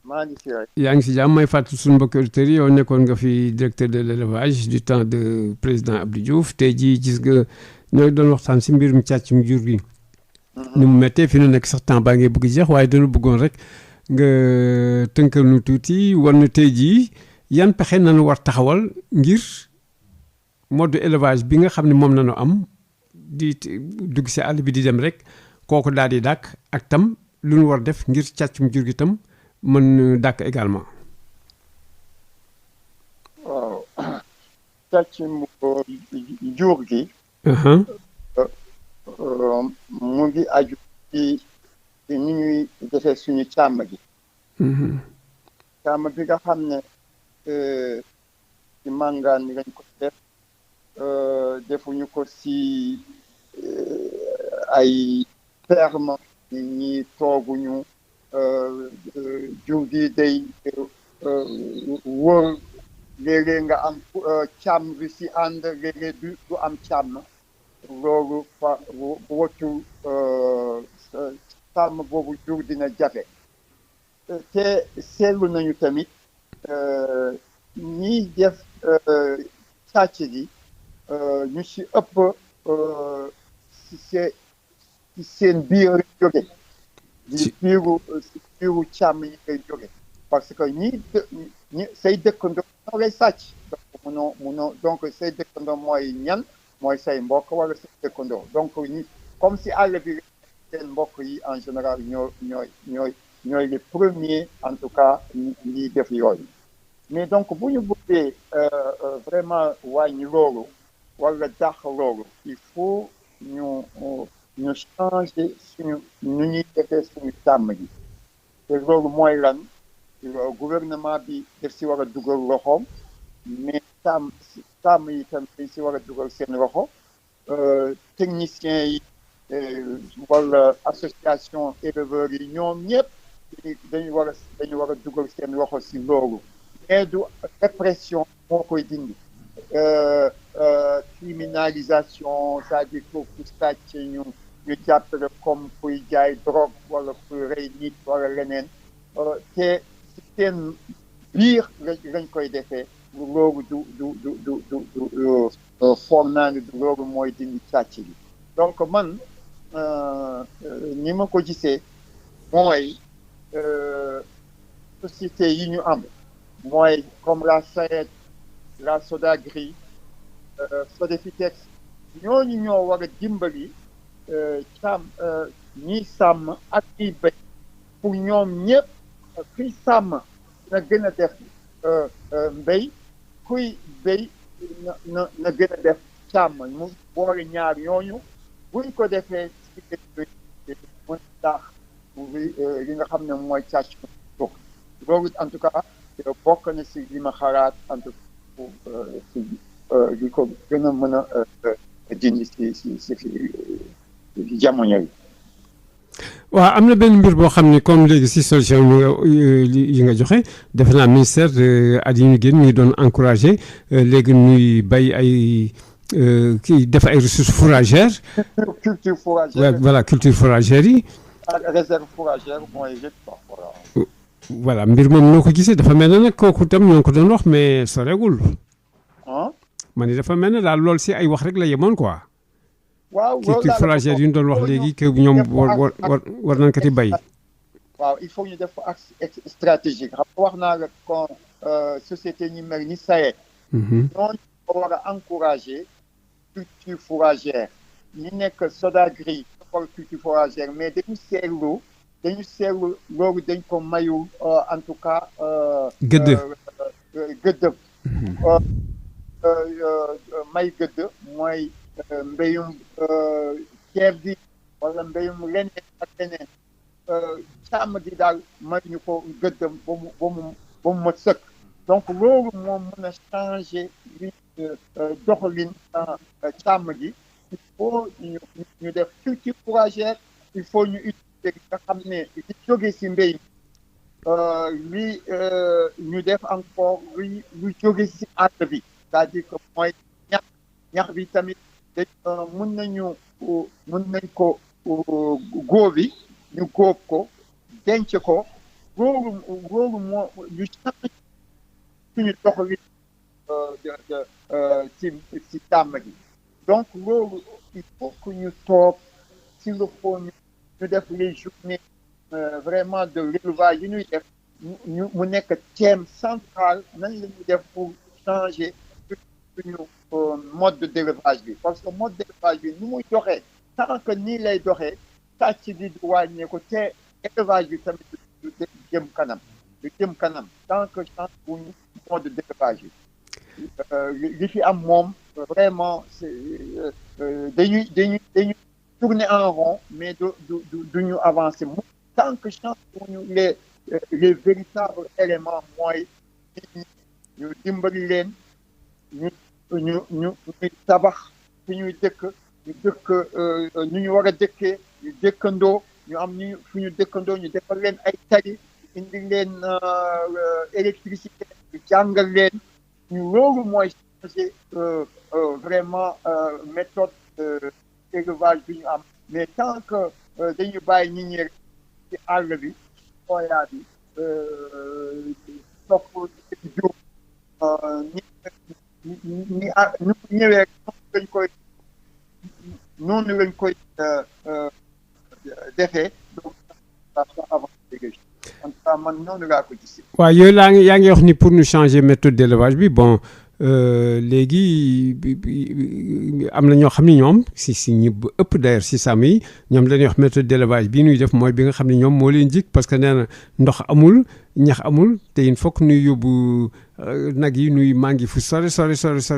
maa ngi si rek. yaa ngi si jàmm may fàttali suñu mbokki auditeurs yi yow nekkoon nga fi directeur de l'élevage du temps de président Abdou Diouf tey jii gis nga ñooy doon waxtaan si mbirum càccum jur gi. ni mu méttee fi nu nekk sax temps baa ngay bëgg jeex waaye dañu bëggoon rek nga tënkal nu tuuti war na tey jii yan pexe nañu war taxawal ngir mode élevage bi nga xam ne moom nañu am di dugg si àll bi di dem rek kooku daal di dàkk ak tam lu ñu war def ngir càccum jur gi tam mën dàkk également. waaw càccum jur gi. mu ngi aju ci ni ñuy defee suñu càmm gi. càmm bi nga xam ne ci màngaan mi lañ ko def defuñu ko ci ay ferme ñi tooguñu. jur gi day wër léeg-léeg nga am càmm bi ci ànd léeg-léeg du am càmm loolu fa wëccu càmm boobu jur dina jafe te seetlu nañu tamit ñiy def càcc gi ñu ci ëpp ci seen biir jóge ci biiru càmm yi koy jóge parce que ñi say dëkkandoo ñoo lay sàcc donc munoo donc say dëkkandoo mooy ñan mooy say mbokk wala say dëkkandoo donc ñi comme si àll bi seen mbokk yi en général ñooy les premiers en tout cas ñiy def yooyu mais donc bu ñu bëggee vraiment wàññi loolu wala dàq loolu il faut ñu changer suñu nu ñuy defee suñu càmm gi te loolu mooy lan gouvernement bi def si war a dugal loxoom mais càmm yi tam dañ si war a dugal seen loxo techniciens yi wala association éleveurs yi ñoom ñëpp dañu war a dugal seen loxo si loolu mais du répression moo koy dindi criminalisation c'est-à-dire que ku sàcc ñu jàpp la comme kuy jaay drogue wala kuy rey nit wala leneen te si seen biir lañ koy defee loolu du foog naa ne loolu mooy dindi càcc gi donc man ni ma ko gisee mooy société yi ñu am mooy comme la SAED la SODAGRI SODEFITEX ñooñu ñoo war a dimbali ñiy sàmm ak ñiy béy pour ñoom ñëpp kuy sàmm na gën a def mbéy kuy béy na gën a def càmm mu boole ñaar ñooñu buñ ko defee ci mën tax li nga xam ne mooy càcc loolu en tout cas bokk na si li ma xalaat en tout cas si li ko gën a mën a dindi si jamono yi. waaw am na benn mbir boo xam ne comme léegi si solution yi nga joxe defe naa ministère at yi ñu génn ñu doon encouragé léegi ñuy bay ay kii def ay ressources fourragères. culture fourragère. voilà culture fourragère yi. ak réserve fourragère mooy yëpp. voilà mbir moom noo ko gisee dafa mel ne nag kooku tam ñoo ngi ko doon wax mais soreegul. ma ni dafa mel ne daal loolu si ay wax rek la yemoon quoi. waaw culture fourragère yi ñu doon wax léegi que ñoom war nañ ko ci bay. waaw il faut ñu def ko axe stratégique xam nga wax naa la kon société ñi mel ni SAED. ñooñu ko war a encourager culture fourragère ñi nekk SODAGRI pour culture fourragère mais dañu seetlu loolu dañ ko mayu en tout cas. gëdd. may gëdd mooy. mbéyum ceeb bi wala mbéyum leneen ak leneen càmm gi daal may ñu ko gëddam ba mu mat sëkk donc loolu moom mën a changer li doxalin càmm gi il faut ñu def culture fourragère il faut ñu utiliser nga xam ne li jóge si mbéy li ñu def encore lu jóge si àll bi c'est-à-dire que mooy ñax bi tamit mën nañ ko góobi ñu góob ko denc ko loolu moo ñu change suñu doxalin ci càmm gi donc loolu il faut que ñu toog s'il le faut ñu def les journées vraiment de l'élevage yi ñuy def mu nekk thème central nan la ñuy def pour changer suñu mode d'élevage bi parce que mode d'élevage bi ni muy doxee tant que nii lay doxee sàcc bi du wàññeeku te élevage bi tamit du jëm kanam tant que change buñu mode d'élevage bi li fi am moom vraiment c'est dañuy tourner en rond mais du ñu avancer mu tant que change buñu les véritables éléments mooy ñu dimbali leen ñu tabax fi ñuy dëkk ñu war a dëkkee ñu dëkkandoo ñu am fu ñu dëkkandoo ñu defal leen ay tali indi leen électricité ñu jàngal leen ñu loolu mooy changer vraiment méthode élevage bi ñu am mais tant que dañu bàyyi nit ñi rek ci àll bi ooyaa bi topp jóg ñu ñëwee noonu lañ koy defee donc man noonu laa ko gisee. waaw yooyu yaa ngi wax ni pour ñu changer méthode d'élevage bi bon léegi am na ñoo xam ne ñoom si ñi ëpp d'ailleurs si sàmm yi ñoom dañuy wax méthode d'élevage bii ñuy def mooy bi nga xam ne ñoom moo leen jik parce que nee na ndox amul ñax amul te il faut que ñuy yóbbu nag yi ñuy màngi fu sore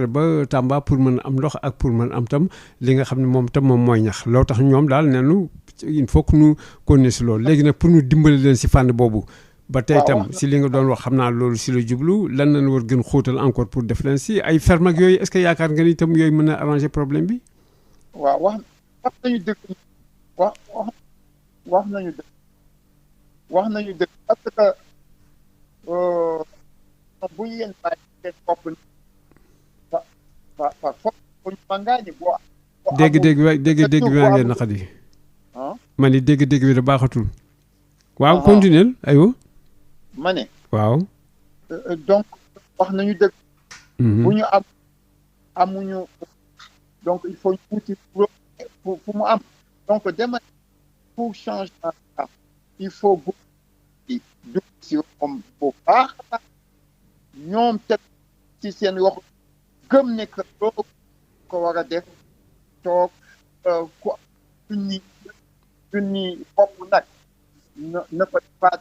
ba Tamba pour mën am ndox ak pour mën am tam li nga xam ne moom tam moom mooy ñax loo tax ñoom daal neenu il faut que ñu continuer si loolu léegi nag pour ñu dimbali leen si fànn boobu ba tey tam si li nga doon wax xam naa loolu si la jublu lan lañ war gën xóotal encore pour def leen si ay ferme ak yooyu est-ce que yaakaar nga ni itam yooyu mën a arranger problème bi. waaw wax nañu dëgg wax nañu dëgg parce que bu ñu leen bàyyi seen bopp par force ko ñu màngaani boo dégg-dégg bi maa ngi naqadi. ah ma ni dégg-dégg bi da baaxatul. waaw Ah. continuel aywa. ma ne waaw. donc wax nañu dëgg Mhm. bu ñu amuñu donc il faut ñu wuti pour mu am donc dema pour changement am il faut bu dugg si moom bu baax a baax ñoom teg ci seen wax gëm ne que loolu ko war a def toog ku junni bopp nag na ko defaat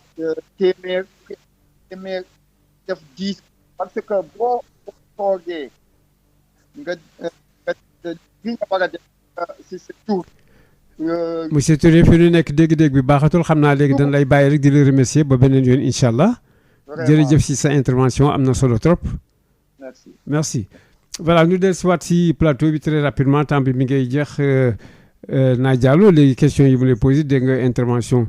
téeméer def 10 parce que boo toogee nga li nga war a def si sa tur. monsieur Touré fi ñu nekk dégg-dégg bi baaxatul xam naa léegi dañ lay bàyyi rek di la remercier ba beneen yoon incha allah. jërëjëf si sa intervention am na solo trop. merci. voilà ñu dellusiwaat si plateau bi très rapidement temps bi mi ngay jeex naa jàllo léegi question yi mu lay posé dégg nga intervention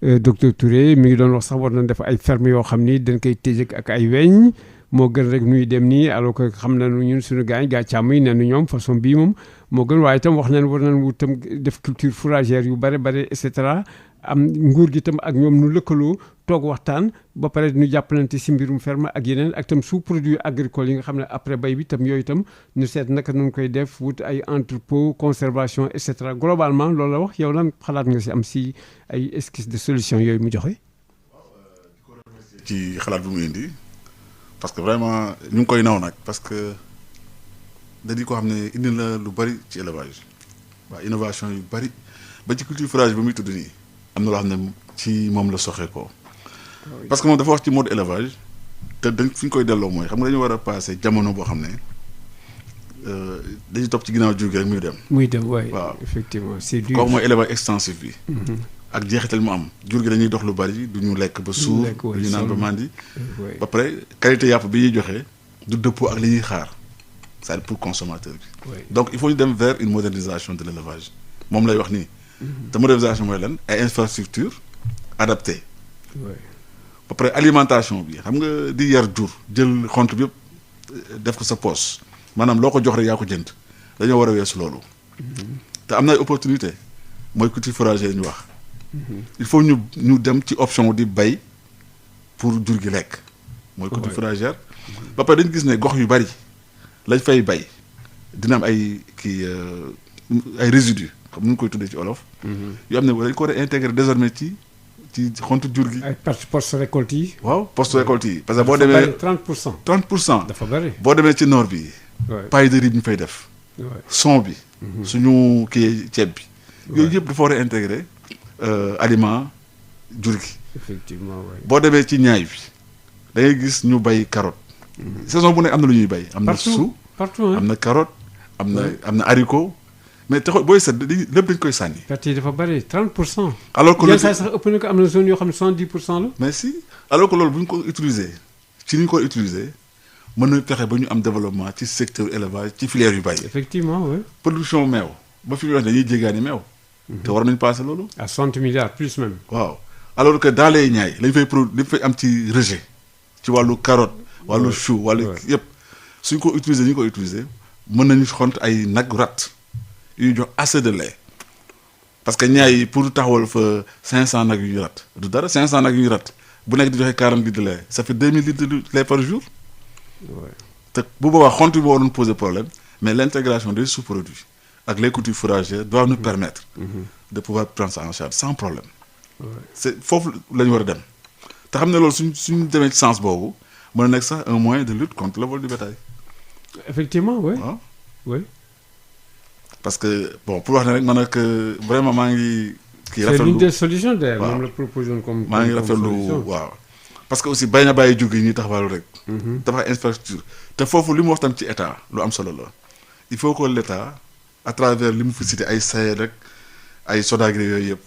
docteur Touré mi ngi doon wax sax war nañ def ay ferme yoo xam ni dañ koy tëj ak ay weñ moo gën rek nuy dem nii alors que xam nañu ñun suñu gaañ gaa càmm yi nee na ñoom façon bii moom moo gën waaye itam wax nañ war nañ wut itam def culture fourragère yu bare bare et cetera am nguur gi itam ak ñoom nu lëkkaloo toog waxtaan ba pare ñu jàppalante si mbirum ferme ak yeneen ak itam sous produits agricoles yi nga xam ne après bay bi itam yooyu itam ñu seet naka nañ koy def wut ay entrepôt conservation et cetera globalement loolu la wax yow lan xalaat nga si am si ay esquisse de solution yooyu mu joxe. ci xalaat bi mu indi parce que vraiment ñu ngi koy naw nag parce que da di ko xam ne indi na lu bari ci élevage waaw innovation yu bari ba ci culture fourragère bi muy tudd nii am na loo xam ne ci moom la soxee ko parce que moom dafa wax ci mode élevage te dañ fi ñu koy delloo mooy xam nga dañu war a passé jamono boo xam ne dañuy topp ci ginnaaw jur gi rek muy dem waaye waaw effectivement c'est dur kooku mooy élevage extensif bi ak jeexital mu am jur gi dañuy dox lu bari du ñu lekk ba suur du ñu naan ba màndi ba pare qualité yàpp bi ñuy joxe du dëppoo ak li ñuy xaar c'est-à-dire pour consommateur bi donc il faut ñu dem vers une modernisation de l'élevage moom lay wax nii te modernisation mooy lan ay infrastructures adaptées ba pare alimentation bi xam nga di yar jur jël xont bi yëpp def ko sa poche maanaam loo ko jox rek yaa ko jënd dañoo war a weesu loolu te am na ay opportunité mooy culture fourragère ñu wax il faut ñu dem ci option di bay pour jur gi lekk mooy culture fourragère ba pare dañu gis ne gox yu bari lañ fay bay dina am ay kii ay résidus comme nu ñu koy tuddee ci olof yoo xam ne dañ ko war a intégrer désormais ci xontu jur gi ay post récolte yi waaw post récolte yi parce que boo demee 30% dafa bari boo demee ci nord bi paille de riz bi ñu fay def son bi suñu kii ceeb bi yooyu yëpp dafa war a intégrer aliment jur gi effectivement boo demee ci ñaay bi da ngay gis ñu bay carotte saison bu nekk am na lu ñuy bay am na su am na carotte am na haricot mais taxul booy seet lépp dañ koy sànni. perte yi dafa bëri 30%. alors que yenn saa sax ëpp na ko am na zone yoo xam ne 70% la. mais si alors que loolu bu ñu ko utiliser ci ni ñu ko utiliser mën na fexe ba ñu am développement ci secteur élevage ci filière yu bari. effectivement oui. production meew ba fi ñu wax dañuy jéggaani meew. te war nañu passé loolu. à 60 milliards plus même. waaw alors que dans les ñaay lañ fay am ci rejet ci wàllu carotte. wàllu chou wàllu yëpp suñ ko utiliser ñu ko utiliser mën nañu xont ay nag rat yu jox assez de lait parce que ñaay pour taxawal fa 500 nag yu ñu rat du dara 500 nag yu ñu rat bu nekk di joxe 40 litres de lait ça fait 2000 litres de lait par jour. te bu boobaa xont bi waroon poser problème mais l'intégration des sous-produits ak les cultures fourragères doit nous permettre de pouvoir prendre ça en charge sans problème. c'est foofu la ñu war a dem te xam ne loolu suñ demee ci sens boobu mën na nekk sax un moyen de lutte contre le vol du bétail. effectivement oui. waaw oui. parce que bon pour wax ne rek man nag vraiment maa ngi. kii rafetlu c'est l'une des solutions d'ailleurs. waaw moom la proposition comme. maa ngi rafetlu waaw. parce que aussi bay na bàyyi jóg yi ñuy taxawal rek. dafa infrastructure te foofu li mu wax tam ci état lu am solo la il faut que l'état à travers li mu fi cité ay SAED rek ay SODAGRI yooyu yëpp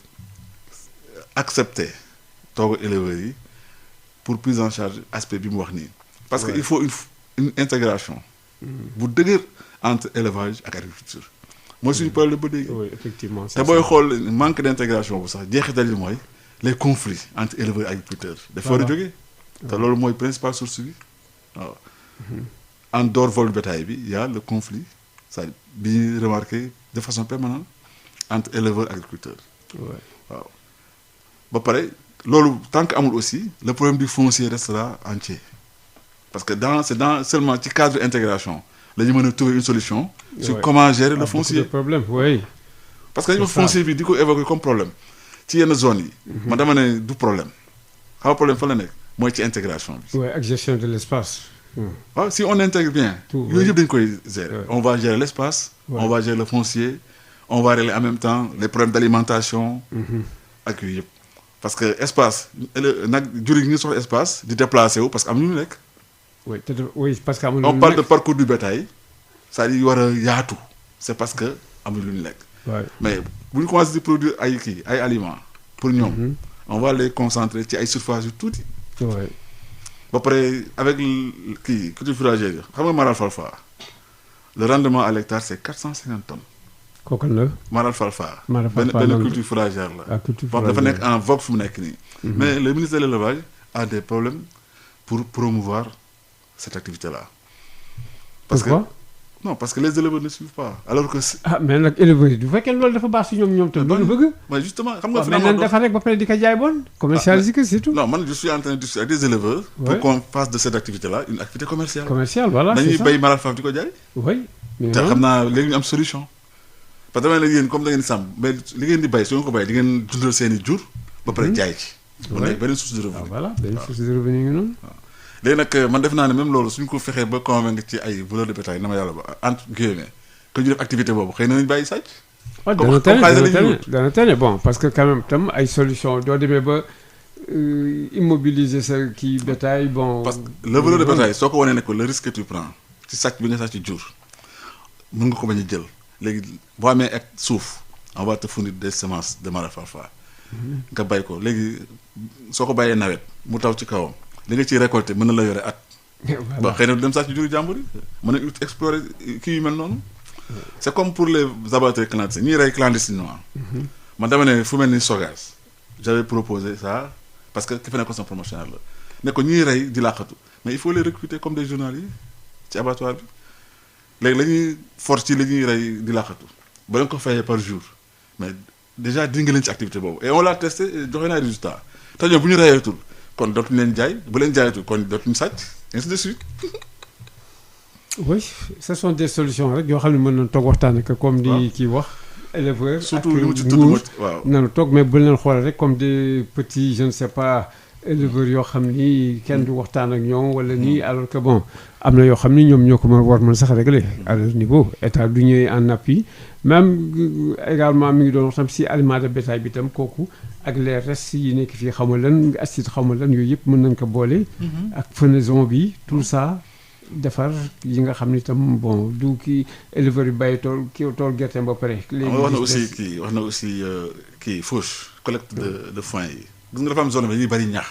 accepter toog éleveurs yi pour prise en charge aspect bi mu wax nii. parce que il faut une intégration. bu dëgër entre élevage ak agriculture. mooy suñu problème ba léegi. oui effectivement. te booy xool manque d'intégration bu sax jeexital yi mooy les conflits entre éleveurs et agriculteurs. dafa war a jógee. te loolu mooy principale source bi waaw. en dehors vol bétail bi il y a le conflit c'est-à-dire bi ñuy remarqué de façon permanente entre éleveurs agriculteurs. waaw ba pare loolu tant que amul aussi le problème du foncier restera entier parce que c'est dans seulement ci cadre intégration la ñu mën a trouver une solution. sur comment gérer le foncier. problème oui. parce que dañu foncier bi di ko évoquer comme problème ci yenn zones yi. man dama ne du problème xam nga problème fa la nekk mooy ci intégration bi. oui ak gestion de l'espace. waaw si on intègre bien. yooyu yëpp dañu koy gérer. on va gérer l'espace. on va gérer le foncier. on va régler en même temps les problèmes d'alimentation. ak yooyu yëpp parce que espace nag jur gi ngi soxla espace di déplacer wu parce que am lu ñu nekk. oui parce que on parle de parcours du bétail c'est-à-dire war a yaatu c'est parce que am lu ñu nekk. mais bu ñu commencé di produire ay aliments pour ñoom. on va les concentrer ci ay surfaces yu tuuti. ba pare avec culture fourragère yi xam nga Maral Falfa le rendement à l'hectare c'est 450 tonnes. kooku la. Maral Falfa. benn culture fourragère la. dafa nekk en vogue fu mu nekk nii. mais le ministère de l'élevage a des problèmes pour promouvoir cette activité-là. Pourquoi? Non, parce que les éleveurs ne suivent pas. Alors que mais nag éleveurs yi du fekkee loolu dafa baax si ñoom tam loolu bëgg. mais justement xam nga mais nan defar rek ba pare di ko jaay bon. commercialiser que c'est tout. non man je suis en train de discuter avec des éleveurs. pour qu'on fasse de cette activité-là une activité commerciale. Voilà c'est ça dañuy bay Maral Falfa di ko jaay. oui. te xam naa léegi ñu am solution. parce que dama ne yéen comme da ngeen di sàmm mais li ngeen di bay su ngeen ko bay di ngeen dundal seen i jur. ba pare jaay ci. mu nekk beneen source de revenu. voilà beneen source de revenu ngi noonu. léegi nag man def naa ne même loolu suñ ko fexee ba convaincre ci ay voleurs de bétail na ma yàlla ba entre guillemets que ñu def activité boobu xëy na nañu bàyyi sàcc. dana tane bon parce que quand même tam ay solution doo demee ba immobiliser sa kii bétail bon. parce que le voleur de bétail soo ko wanee ne ko le risque que tu prends ci sàcc bi nga sàcc ci jur mën nga ko bañ a jël léegi boo amee ak suuf on va te fournir des semences de Maral Falfa nga bay ko léegi soo ko bàyyee nawet mu taw ci kawam. li nga ciy récolter mën na la yore at. ba xëy na dem sax ci juri jàmbur yi mën na explorer kii yu mel noonu. c'est comme pour les abattoirs clandestins ñiy rey clandestinement. man dama ne fu mel ni Sogas j'avais proposé ça parce que ki fa nekkoon son promotionnaire la ne ko ñiy rey di làqatu mais il faut les recruter comme des journaliers ci abattoir bi léegi la ñuy force ci li ñuy rey di làqatu ba leen ko fayee par jour mais déjà di nga leen ci activité boobu et on l'a testé joxe naa résultat te ñoom bu ñu reyeetul kon dootuñu leen jaay bu leen jaayatul kon dootuñu sàcc ainsi de suite. oui ce sont des solutions rek yoo xam ne mën nañu toog waxtaan ak comme di kii wax. éleveurs surtout li mu ci tudd waaw nanu toog mais bu leen xool rek comme des petits je ne sais pas éleveurs yoo xam ni kenn du waxtaan ak ñoom wala nii alors que bon am na yoo xam ni ñoom ñoo ko mën sax régler à leur niveau état du ñëwee en appui même également mi ngi doon wax tam si aliment de bétail bi tam kooku ak les restes yi nekk fii xaw ma lan acide xaw ma lan yooyu yëpp mën nañ ko boole. ak fenaison bi tout ça defar yi nga xam ni tam bon du kii éleveurs yu bàyyi tool gerteem ba pare. léegi wax na aussi kii fauche collecte de foin yi. gis nga dafa am zone bi dañuy bari ñax.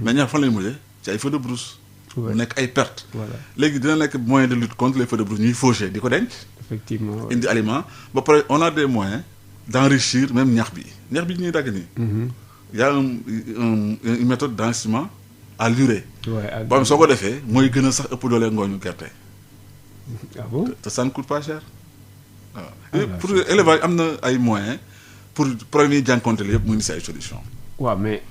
mais ñax fan lañu mujjee ci ay feux de brousse. mu nekk ay pertes. léegi dina nekk moyen de lutte contre les feux de brousse ñuy faucher di ko denc. effectivement indi aliment ba pare on a des moyens d'enrichir même ñax bi ñuy dagg nii. y a une méthode d'enrichissement à l'urée. boo xam soo ko defee mooy gën a sax ëpp doole ngooñu gerte. ah bon te ça ne coûte pas cher waaw. pour élevage am na ay moyens pour problème yi jànkonteel yëpp mu indi si ay solutions. waaw mais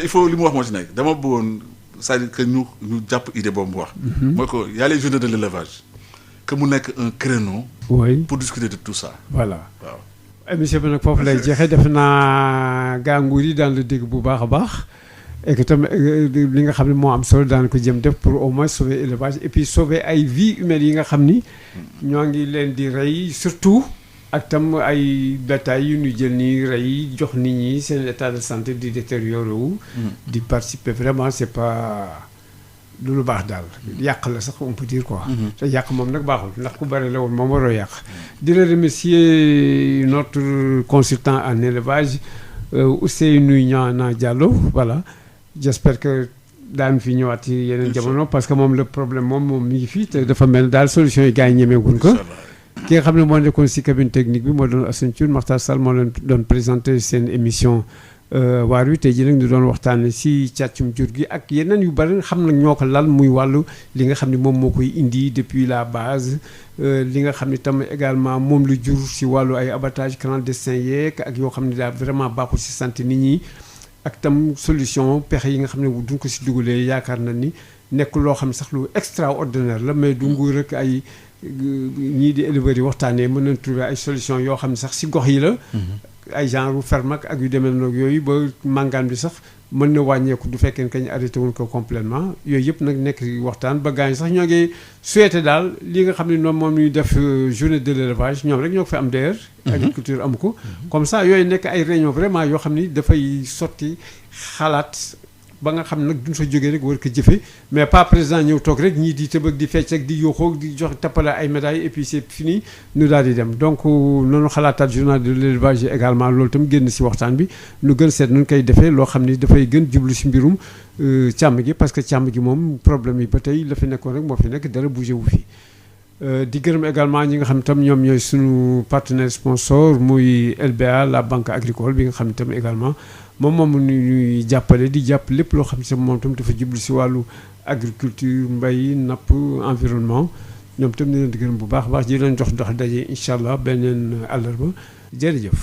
il faut li mu wax moo ci nekk dama bëggoon c'est-à-dire que ñu jàpp idée boobu mu wax. mooy que y a les journées de l'élevage que mu nekk un créneau. pour discuter de tout ça. voilà waaw. émission bi nag foofu lay jeexee def naa gàngoor yi daan la dégg bu baax a baax et que tam li nga xam ne moo am solo daan ko jëm def pour au moins sauver élevage et puis sauver ay vies humaines yi nga xam ni ñoo ngi leen di rey surtout ak tam ay bétail yu ñu jël nii rey jox nit ñi seen état de santé di détérioré wu. di participer vraiment c'est pas du lu baax daal yàq la sax on peut dire quoi. te yàq moom nag baaxul ndax ku bari la woon moom waroo yàq. di la remercier notre consultant en élevage Ousseynou Niang Diallo voilà j'espère que daan fi ñëwaat ci yeneen jamono parce que moom le problème moom mi ngi fii te dafa mel daal solution yi gars yi ñemeeguñ ko. ki nga xam ne moo nekkoon ci cabine technique bi moo doon Assane Thioune Makhtar Sall moo leen doon présenté seen émission waar wi tey jii nag ñu doon waxtaanee si càccum jur gi ak yeneen yu bari xam na ñoo ko lal muy wàllu li nga xam ne moom moo koy indi depuis la base li nga xam ne tam également moom lu jur si wàllu ay abattage clandestin yeeg ak yoo xam ne daal vraiment baaxul si santé nit ñi ak tam solution pexe yi nga xam ne duñ ko si dugalee yaakaar na ni nekk loo xam ne sax lu extraordinaire la mais du nguur rek ay ñii di éleveurs yi waxtaanee mën nañ trouver ay solution yoo xam ne sax si gox yi la. ay genre ferme ak yu demee noonu yooyu ba màngaan bi sax mën na wàññeeku du fekkee kañ arrêté wuñ ko complètement yooyu yëpp nag nekk waxtaan ba gaañ sax ñoo ngi souhaité daal li nga xam ne noonu moom ñuy def journée de l'élevage ñoom rek ñoo ko fi am d'ailleurs agriculture amu ko comme ça yooyu nekk ay réunion vraiment yoo xam ni dafay sotti xalaat ba nga xam nag duñ fa jógee rek war ko jëfe mais pas président ñëw toog rek ñii di tëb ak di fecc ak di yooxoo di jox tappale ay médailles et puis c'est fini ñu daal di dem donc noonu xalaataat journal de l'élevage également loolu tam génn si waxtaan bi nu gën seet nu koy defee loo xam ni dafay gën jublu si mbirum càmm gi parce que càmm gi moom problème yi ba tey la fi nekkoon rek moo fi nekk dara bougé wu fi di gërëm également ñi nga xam tam ñoom ñooy suñu partenaire sponsor muy LBA la banque agricole bi nga xam tam également moom ñuy jàppale di jàpp lépp loo xam ne moom tam dafa jublu si wàllu agriculture mbay napp environnement ñoom tam di leen di gërëm bu baax di leen jox dox daje incha allah beneen àllarba jërëjëf.